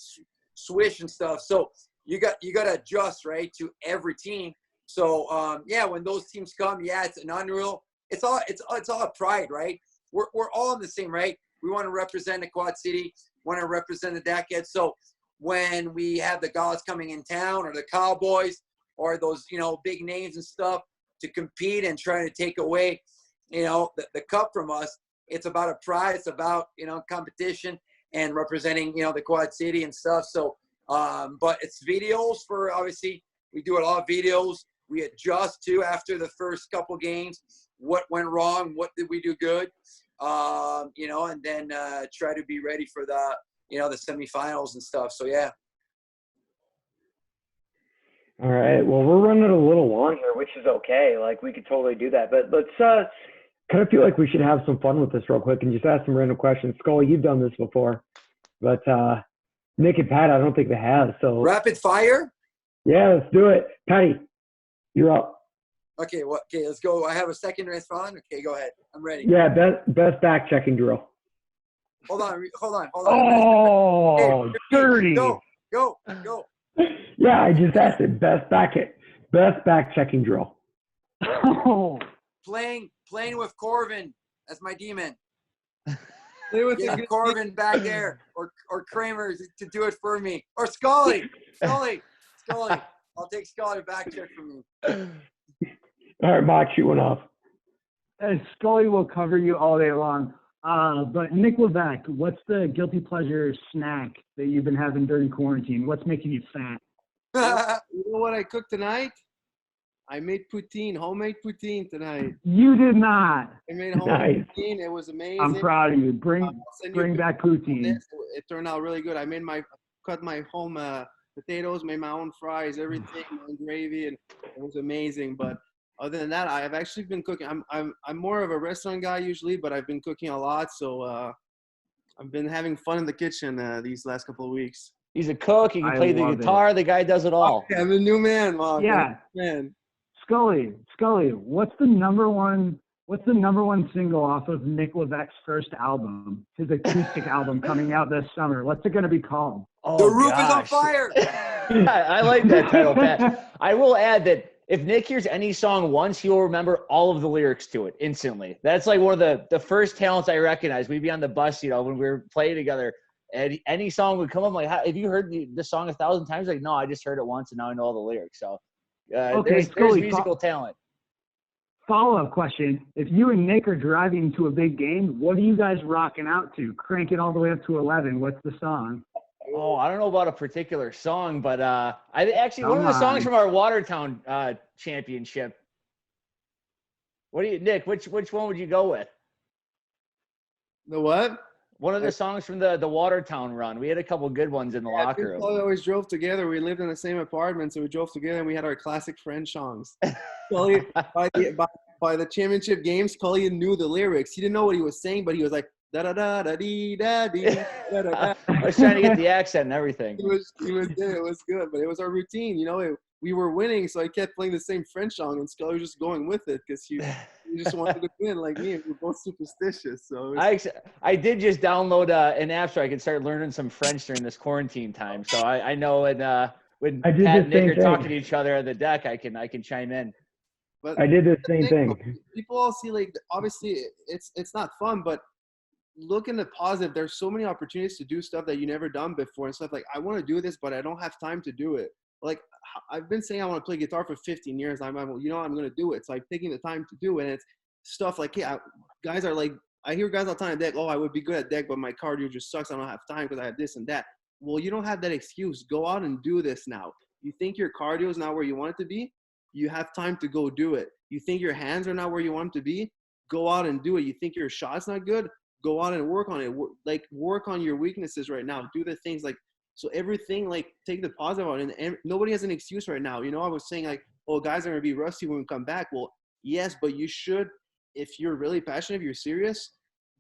Swish and stuff. So you got to adjust, right, to every team. So, yeah, when those teams come, yeah, it's an unreal. It's all pride, right? We're all in the same, right? We want to represent the Quad City, want to represent the Decade. So when we have the guys coming in town, or the Cowboys, or those, you know, big names and stuff to compete and trying to take away, you know, the cup from us, it's about a pride. It's about, you know, competition and representing, you know, the Quad City and stuff. So, but it's videos for, obviously, we do a lot of videos. We adjust to after the first couple games, what went wrong, what did we do good, you know, and then try to be ready for the, you know, the semifinals and stuff. So, yeah. All right. Well, we're running a little long here, which is okay. Like, we could totally do that. But let's kind of feel like we should have some fun with this real quick and just ask some random questions. Scully, you've done this before. But Nic and Pat, I don't think they have. So Rapid fire? Yeah, let's do it. Patty, you're up. Okay, okay, let's go. I have a second respond. Okay, go ahead. I'm ready. Yeah, best back checking drill. Hold on. Oh, hey, dirty. Go. Yeah, I just asked it. Best back checking drill. Oh. Playing with Corvin as my demon. Play with Get Corvin back there, or Kramer to do it for me, or Scully. I'll take Scully back check from you. All right, Mike, shoot one off. Scully will cover you all day long. But Nic Levesque, what's the guilty pleasure snack that you've been having during quarantine? What's making you fat? You know what I cooked tonight? I made poutine, homemade poutine tonight. You did not. I made homemade poutine. It was amazing. I'm proud of you. Bring back poutine. It turned out really good. I cut my home potatoes, made my own fries, everything, my own gravy, and it was amazing. But other than that, I've actually been cooking. I'm more of a restaurant guy usually, but I've been cooking a lot. So I've been having fun in the kitchen these last couple of weeks. He's a cook. He can play the guitar. The guy does it all. Okay, I'm a new man, Mom. Yeah. Man. Scully, what's the number one single off of Nic Levesque's first album, his acoustic album coming out this summer? What's it going to be called? Oh, the roof is on fire. I like that title, Pat. I will add that if Nic hears any song once, he will remember all of the lyrics to it instantly. That's like one of the first talents I recognize. We'd be on the bus, you know, when we were playing together, and any song would come up. I'm like, have you heard the song 1,000 times? Like, no, I just heard it once, and now I know all the lyrics. So okay, there's musical talent. Follow-up question. If you and Nic are driving to a big game, what are you guys rocking out to? Crank it all the way up to 11. What's the song? Oh, I don't know about a particular song, but one of the songs from our Watertown championship. What do you, Nic? Which one would you go with? The what? One of the songs from the Watertown run. We had a couple good ones in the locker room. We always drove together. We lived in the same apartment, so we drove together, and we had our classic French songs. Scully, by the championship games, Scully knew the lyrics. He didn't know what he was saying, but he was like, da da da da dee da dee da da da. I was trying to get the accent and everything. He was there. It was good, but it was our routine. You know, we were winning, so I kept playing the same French song, and Scully was just going with it because he just wanted to win like me. We're both superstitious. So I did just download an app so I could start learning some French during this quarantine time. So I know when Pat and Nic are talking to each other on the deck, I can chime in. But I did the same thing. People all see, like, obviously it's not fun, but look in the positive. There's so many opportunities to do stuff that you never done before and stuff. Like, I want to do this, but I don't have time to do it. Like, I've been saying I want to play guitar for 15 years. I'm going to do it. So I'm taking the time to do it. And it's stuff like, hey, guys are like, I hear guys all the time at deck, oh, I would be good at deck, but my cardio just sucks. I don't have time because I have this and that. Well, you don't have that excuse. Go out and do this now. You think your cardio is not where you want it to be? You have time to go do it. You think your hands are not where you want them to be? Go out and do it. You think your shot's not good? Go out and work on it. Work on your weaknesses right now. Do the things like, so everything, like, take the positive out. And nobody has an excuse right now. You know, I was saying, like, oh, guys are going to be rusty when we come back. Well, yes, but you should, if you're really passionate, if you're serious,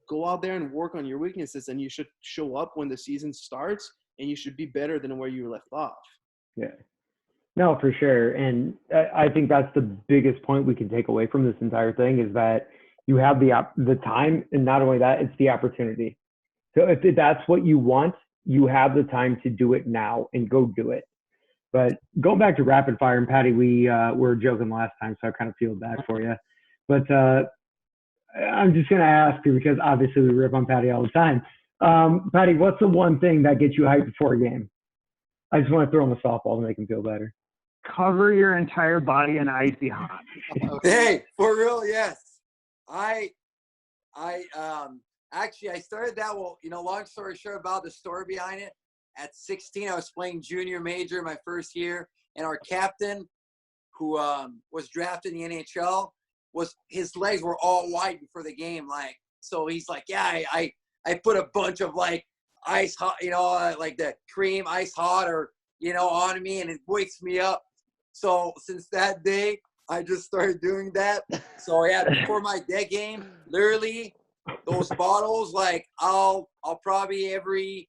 go out there and work on your weaknesses, and you should show up when the season starts, and you should be better than where you left off. Yeah. No, for sure. And I think that's the biggest point we can take away from this entire thing is that you have the time, and not only that, it's the opportunity. So if that's what you want, you have the time to do it now and go do it. But going back to rapid fire, and Patty, we were joking last time, so I kind of feel bad for you. But I'm just going to ask you, because obviously we rip on Patty all the time. Patty, what's the one thing that gets you hyped before a game? I just want to throw him a softball to make him feel better. Cover your entire body in icy hot. Hey, for real, yes. Actually, I started that, well, you know, long story short about the story behind it. At 16, I was playing junior major my first year, and our captain, who was drafted in the NHL, his legs were all white before the game. Like, so he's like, yeah, I put a bunch of, like, ice hot, you know, like the cream ice hot or, you know, on me, and it wakes me up. So since that day, I just started doing that. So yeah, before my deck game, literally those bottles, like I'll probably every,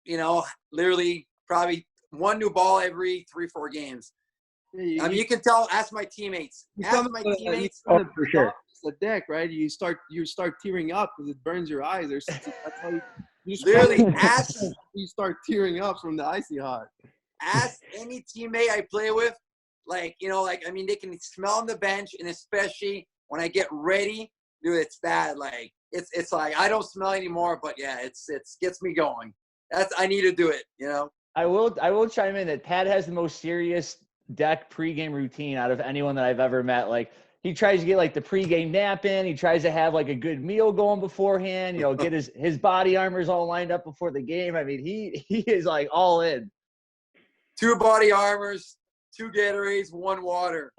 you know, literally probably one new ball every 3-4 games. I mean, you can tell. Ask my teammates. Oh, for sure. It's the deck, right? You start tearing up because it burns your eyes. That's how you literally you start tearing up from the icy hot. Ask any teammate I play with, like, you know, like, I mean, they can smell on the bench, and especially when I get ready, dude, it's bad. Like, it's like I don't smell anymore, but yeah, it's gets me going. I need to do it, you know. I will chime in that Pat has the most serious deck pregame routine out of anyone that I've ever met. Like, he tries to get like the pregame nap in. He tries to have like a good meal going beforehand, you know, get his body armors all lined up before the game. I mean, he is like all in. 2 body armors, 2 Gatorades, 1 water.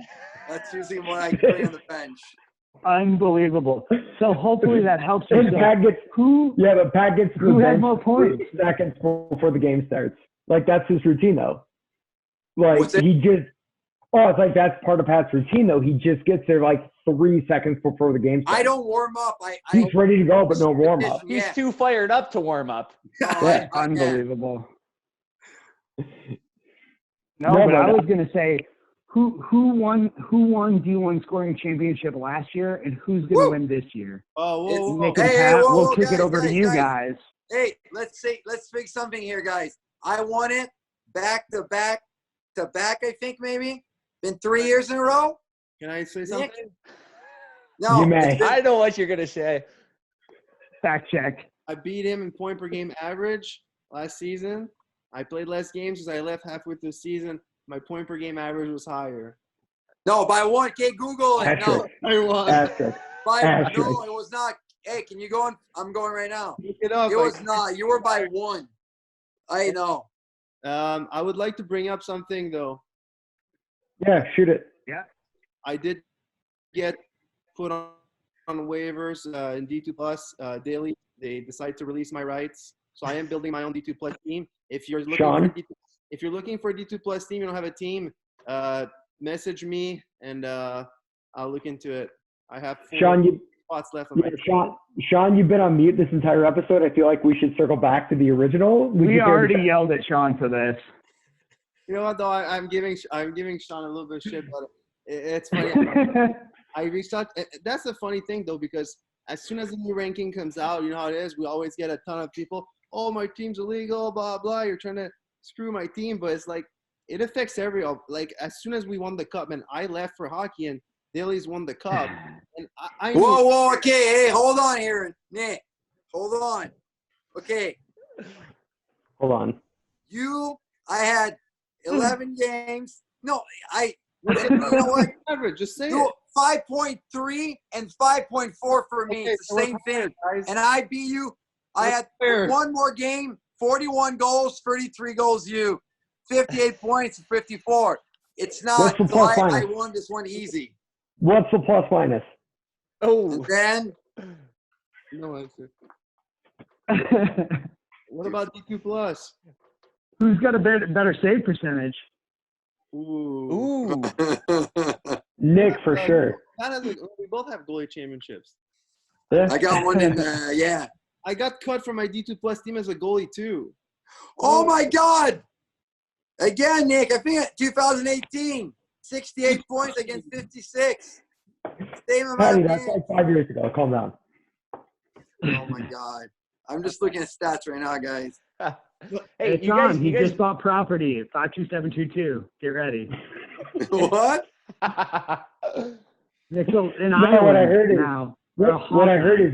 That's usually what I bring on the bench. Unbelievable. So hopefully that helps you. And Pat gets who has more points seconds before the game starts. Like, that's his routine though. Like, it's like that's part of Pat's routine though. He just gets there like 3 seconds before the game starts. I don't warm up. He's ready to go, but no warm up. He's too fired up to warm up. Yeah, unbelievable. No, but I was gonna say, who won D1 scoring championship last year, and who's gonna win this year? Oh, Nick and Pat, we'll kick it over to you guys. Hey, let's fix something here, guys. I won it back to back, I think maybe. Been 3 years in a row. Can I say something? No, you may. I know what you're gonna say. Fact check. I beat him in point per game average last season. I played less games because I left halfway through the season. My point per game average was higher. No, by 1. Okay, Google it. No, I won. no, it was not. Hey, can you go on? I'm going right now. Look it up. It was not. You were by 1. I know. I would like to bring up something though. Yeah, shoot it. Yeah. I did get put on waivers in D2 Plus daily. They decided to release my rights, so I am building my own D2 Plus team. If you're looking for a D2 Plus team, you don't have a team, message me and I'll look into it. I have 4 spots left on my team. Sean, you've been on mute this entire episode. I feel like we should circle back to the original. We already yelled at Sean for this. You know what though? I'm giving Sean a little bit of shit, but it's funny. I reached out. That's the funny thing though, because as soon as the new ranking comes out, you know how it is. We always get a ton of people. Oh, my team's illegal, blah blah. You're trying to screw my team, but it's like it affects everyone. Like, as soon as we won the cup, and I left for hockey, and Daly's won the cup. And I whoa, okay, hey, hold on here, Nick. Hold on. Okay. Hold on. I had 11 games. No, you know what? Average, just say you, it. 5.3 and 5.4 for me. It's the same thing. And I beat you. I had one more game, 41 goals, 33 goals you. 58 points and 54. It's not. What's the So plus I minus? won this one easy. What's the plus minus? And then No answer. What about D2 plus? Who's got a better save percentage? Ooh. Nic for sure. We both have goalie championships. Yeah. I got one in yeah. I got cut from my D2 plus team as a goalie too. Oh my God. Again, Nic, I think 2018, 68 points against 56. Same amount Patty, of that's games. like 5 years ago. Calm down. Oh my God. I'm just looking at stats right now, guys. Hey, It's you on. guys, He you guys, just bought property at 52722. Get ready. What? Nick's in No, Iowa what I heard is- now. What I heard is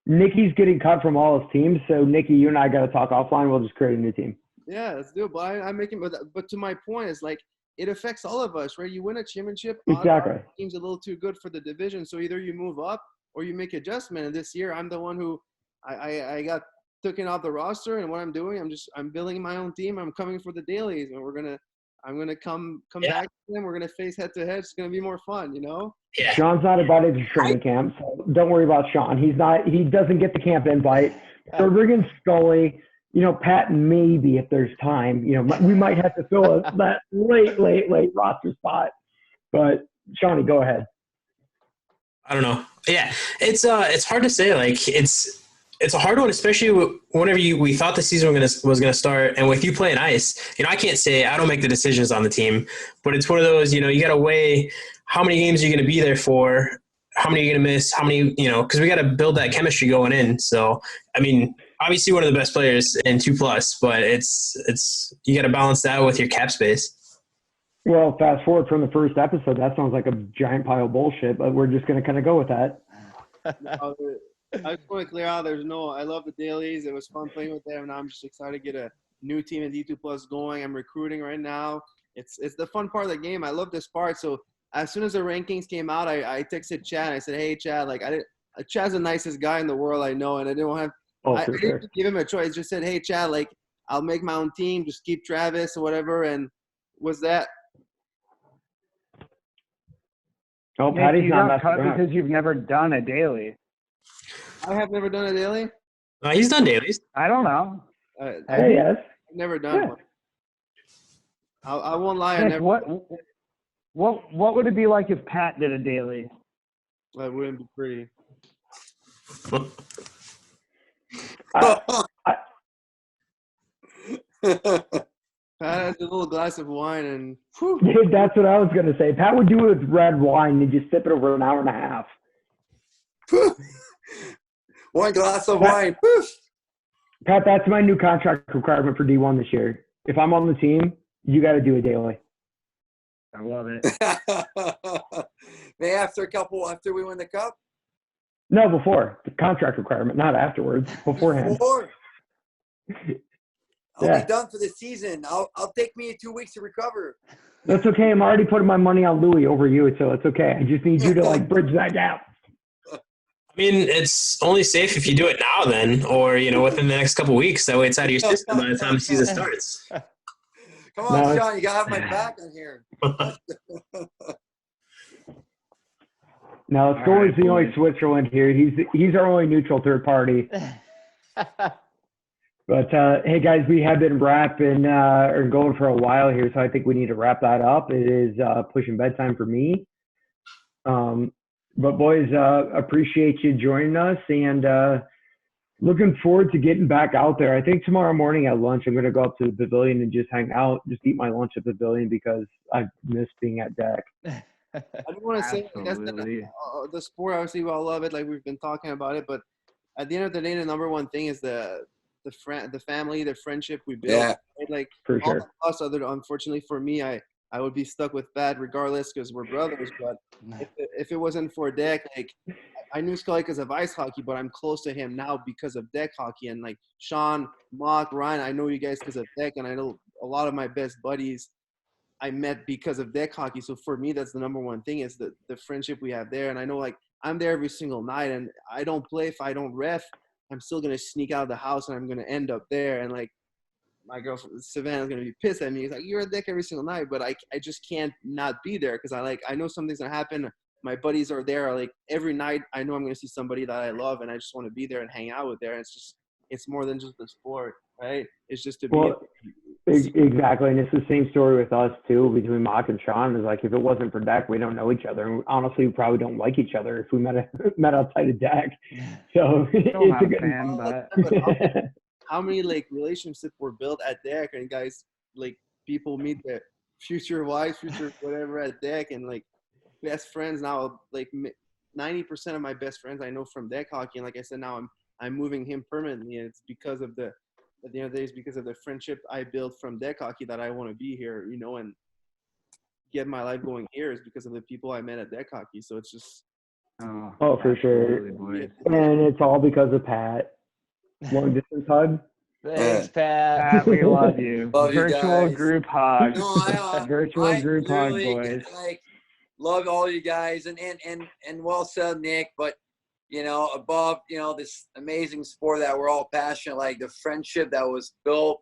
Nikki's getting cut from all his teams. So Nikki, you and I got to talk offline. We'll just create a new team. Yeah, let's do it. But I'm making, but to my point is like it affects all of us, right? You win a championship, Exactly. our team's a little too good for the division, so either you move up or you make adjustment. And this year, I'm the one who I got taken off the roster, and what I'm doing, I'm building my own team. I'm coming for the dailies, and I'm gonna come back to them. We're gonna face head to head. It's gonna be more fun, you know. Yeah. Sean's not invited to training camp, so don't worry about Sean. He doesn't get the camp invite. So Nic and Scully, Pat, maybe if there's time, we might have to fill that late roster spot. But Shawnee, go ahead. I don't know. Yeah, it's hard to say. Like it's a hard one, especially whenever we thought the season was gonna start, and with you playing ice, I can't say I don't make the decisions on the team, but it's one of those. You got to weigh how many games you're gonna be there for, how many you're gonna miss, how many because we got to build that chemistry going in. So I mean, obviously one of the best players in 2+, but it's you got to balance that with your cap space. Well, fast forward from the first episode, that sounds like a giant pile of bullshit, but we're just gonna kind of go with that. I just want to clear out. I love the dailies. It was fun playing with them, and I'm just excited to get a new team in D2 Plus going. I'm recruiting right now. It's the fun part of the game. I love this part. So as soon as the rankings came out, I texted Chad. I said, "Hey, Chad, Chad's the nicest guy in the world I know, and I didn't have I didn't give him a choice. I just said, "Hey, Chad, I'll make my own team. Just keep Travis or whatever." And was that? Oh, Nick, Patty's you not got cut messing around. because you've never done a daily. I have never done a daily. He's done dailies. I don't know. Hey, yes. I've never done one. I won't lie. I Nick, never. what would it be like if Pat did a daily? That wouldn't be pretty. Pat has a little glass of wine and. Whew. That's what I was going to say. Pat would do it with red wine and just sip it over an hour and a half. One glass of wine. Pat, that's my new contract requirement for D1 this year. If I'm on the team, you got to do a daily. I love it. May after we win the cup? No, before. The contract requirement, not afterwards. Beforehand. Before. I'll Yeah. be done for the season. I'll take me 2 weeks to recover. That's okay. I'm already putting my money on Louis over you, so it's okay. I just need you to bridge that gap. I mean, it's only safe if you do it now, then, or within the next couple of weeks. That way, it's out of your system by the time the season starts. Come on, Sean, you gotta have my back on here. No, Scully's the only Switzerland here. He's our only neutral third party. But hey, guys, we have been wrapping or going for a while here, so I think we need to wrap that up. It is pushing bedtime for me. But boys, appreciate you joining us, and looking forward to getting back out there. I think tomorrow morning at lunch, I'm going to go up to the pavilion and just hang out, just eat my lunch at the pavilion because I miss being at deck. I don't want to say that's the sport. Obviously, we all love it. Like we've been talking about it, but at the end of the day, the number one thing is the family, the friendship we build. Yeah. Right? Like For all sure. of us, unfortunately for me, I would be stuck with Pat regardless because we're brothers. But if it wasn't for deck, I knew Scully because of ice hockey, but I'm close to him now because of deck hockey. And Sean, Mock, Ryan, I know you guys because of deck, and I know a lot of my best buddies. I met because of deck hockey. So for me, that's the number one thing is the friendship we have there. And I know like I'm there every single night, and I don't play if I don't ref. I'm still gonna sneak out of the house and I'm gonna end up there. And like my girlfriend Savannah's gonna be pissed at me. He's like, you're at deck every single night, but I just can't not be there because I know something's gonna happen. My buddies are there like every night. I know I'm gonna see somebody that I love, and I just want to be there and hang out with there. And it's more than just the sport, right? It's just to be. Well, exactly, and it's the same story with us too. Between Mock and Sean, is like if it wasn't for deck, we don't know each other, and honestly, we probably don't like each other if we met outside of deck. So it's a good fan, but how many like relationships were built at deck, and guys like people meet their future wives, future whatever at deck, and like best friends now. Like 90% of my best friends I know from deck hockey, and like I said, now I'm moving him permanently, and it's because of at the end of the day, it's because of the friendship I built from deck hockey that I want to be here, you know, and get my life going here is because of the people I met at deck hockey. So it's just. Oh, for sure. And it's all because of Pat. Long distance hug. Thanks, Pat. Pat, we love you. Love you Virtual guys. group hug. No, Virtual group hug, literally, boys. like, love all you guys, and well said, Nick. But you know, above, you know, this amazing sport that we're all passionate, like the friendship that was built,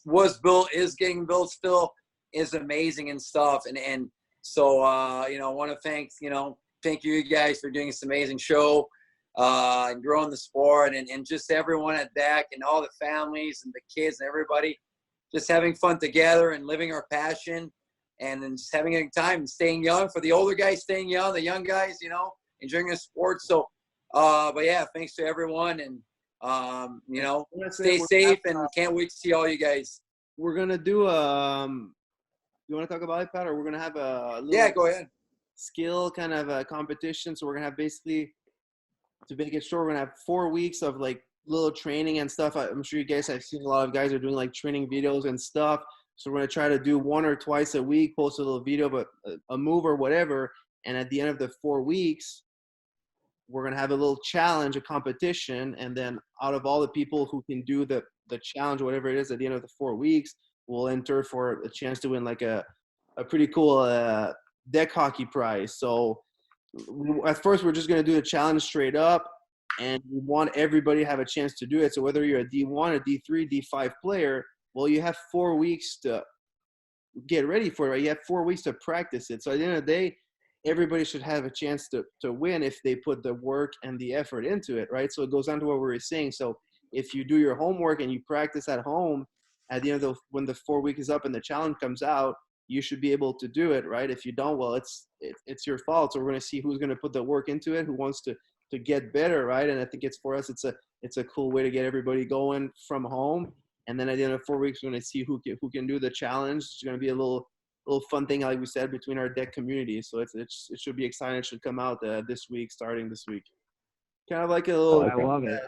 was built, is getting built still, is amazing and stuff. And so, you know, I want to thank you guys for doing this amazing show, and growing the sport, and just everyone at DAC and all the families and the kids and everybody just having fun together and living our passion and then just having a good time and staying young. For the older guys, staying young, the young guys, you know, enjoying the sport. So, but yeah, thanks to everyone, and you know, stay safe, and can't wait to see all you guys. We're gonna do you want to talk about it, Pat, or we're gonna have a little Go ahead. skill kind of a competition. So we're gonna have basically, to make it short, we're gonna have 4 weeks of like little training and stuff. I'm sure you guys have seen a lot of guys are doing like training videos and stuff. So we're gonna try to do 1 or twice a week, post a little video, but a move or whatever. And at the end of the 4 weeks, we're going to have a little challenge, a competition, and then out of all the people who can do the challenge, whatever it is, at the end of the 4 weeks, we'll enter for a chance to win like a pretty cool deck hockey prize. So at first, we're just going to do the challenge straight up, and we want everybody to have a chance to do it. So whether you're a D1, a D3, D5 player, well, you have 4 weeks to get ready for it, right? You have 4 weeks to practice it. So at the end of the day, everybody should have a chance to win if they put the work and the effort into it, right? So it goes down to what we were saying. So if you do your homework and you practice at home, at the end of when the 4 week is up and the challenge comes out, you should be able to do it, right? If you don't, well, it's your fault. So we're going to see who's going to put the work into it, who wants to get better, right? And I think it's for us, it's a cool way to get everybody going from home. And then at the end of 4 weeks, we're going to see who can do the challenge. It's going to be a little fun thing, like we said, between our deck community. So it should be exciting. It should come out starting this week. Kind of like a little. I love it.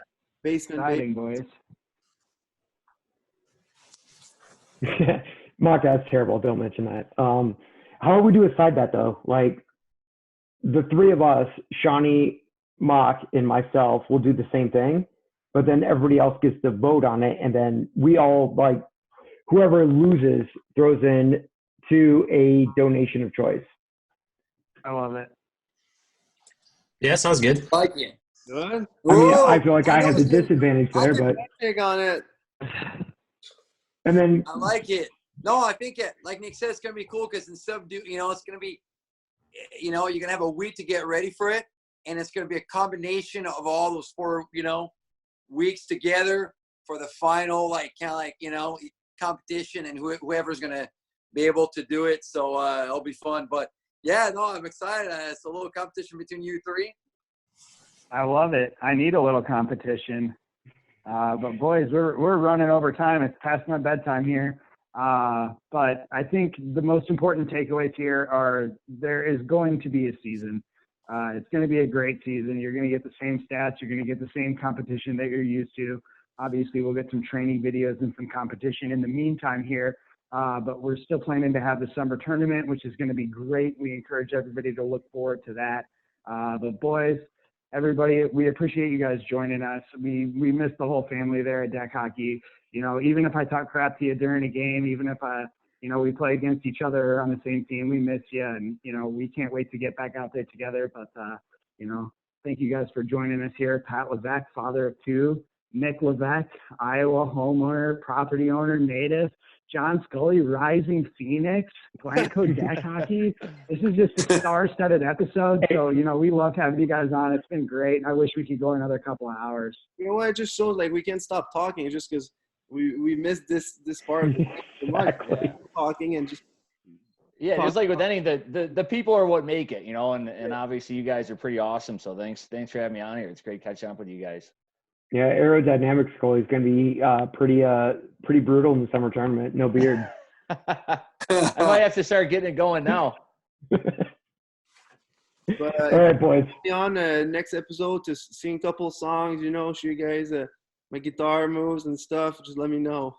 Basement. Exciting, boys. Mark, that's terrible. Don't mention that. How would we do a side bet though? Like the three of us, Shawnee, Mock, and myself, will do the same thing, but then everybody else gets to vote on it, and then we all, like, whoever loses throws in to a donation of choice. I love it. Yeah, sounds good. Like it. Good. I mean, I feel like I have the disadvantage there, but Take on it. and then I like it. No, I think like Nick said, it's gonna be cool because instead of it's gonna be, you're gonna have a week to get ready for it, and it's gonna be a combination of all those 4, weeks together for the final, like kind of like competition, and whoever's gonna be able to do it. So it'll be fun. But yeah, no, I'm excited. It's a little competition between you three. I love it. I need a little competition. But boys, we're running over time. It's past my bedtime here. But I think the most important takeaways here are there is going to be a season. It's going to be a great season. You're going to get the same stats. You're going to get the same competition that you're used to. Obviously, we'll get some training videos and some competition in the meantime here. But we're still planning to have the summer tournament, which is going to be great. We encourage everybody to look forward to that. But boys, everybody, we appreciate you guys joining us. We miss the whole family there at deck hockey. Even if I talk crap to you during a game, even if we play against each other on the same team. We miss you, and we can't wait to get back out there together. But thank you guys for joining us here. Pat Levesque, father of two. Nic Levesque, Iowa homeowner, property owner, native. John Scully, rising Phoenix, Blanco deck hockey. This is just a star-studded episode. So, we love having you guys on. It's been great. I wish we could go another couple of hours. You know what? It just shows like we can't stop talking. It's just because we missed this part of the Exactly. talking and just. Yeah, just like with any, the people are what make it, and obviously you guys are pretty awesome. So thanks for having me on here. It's great catching up with you guys. Yeah, aerodynamic Scully is going to be pretty brutal in the summer tournament. No beard. I might have to start getting it going now. But, All right, boys. be on the next episode to sing a couple songs. Show you guys my guitar moves and stuff. Just let me know.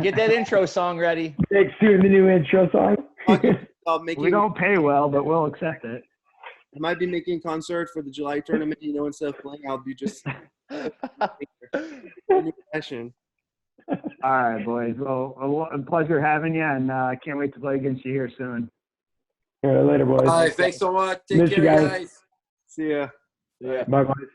Get that intro song ready. Thanks, doing the new intro song. We don't pay well, but we'll accept it. I might be making a concert for the July tournament. Instead of playing, I'll be just session. All right, boys. Well, a pleasure having you, and I can't wait to play against you here soon. All right, later, boys. All right, thanks so much. Take Miss you care, guys. guys. See ya. Bye, boys.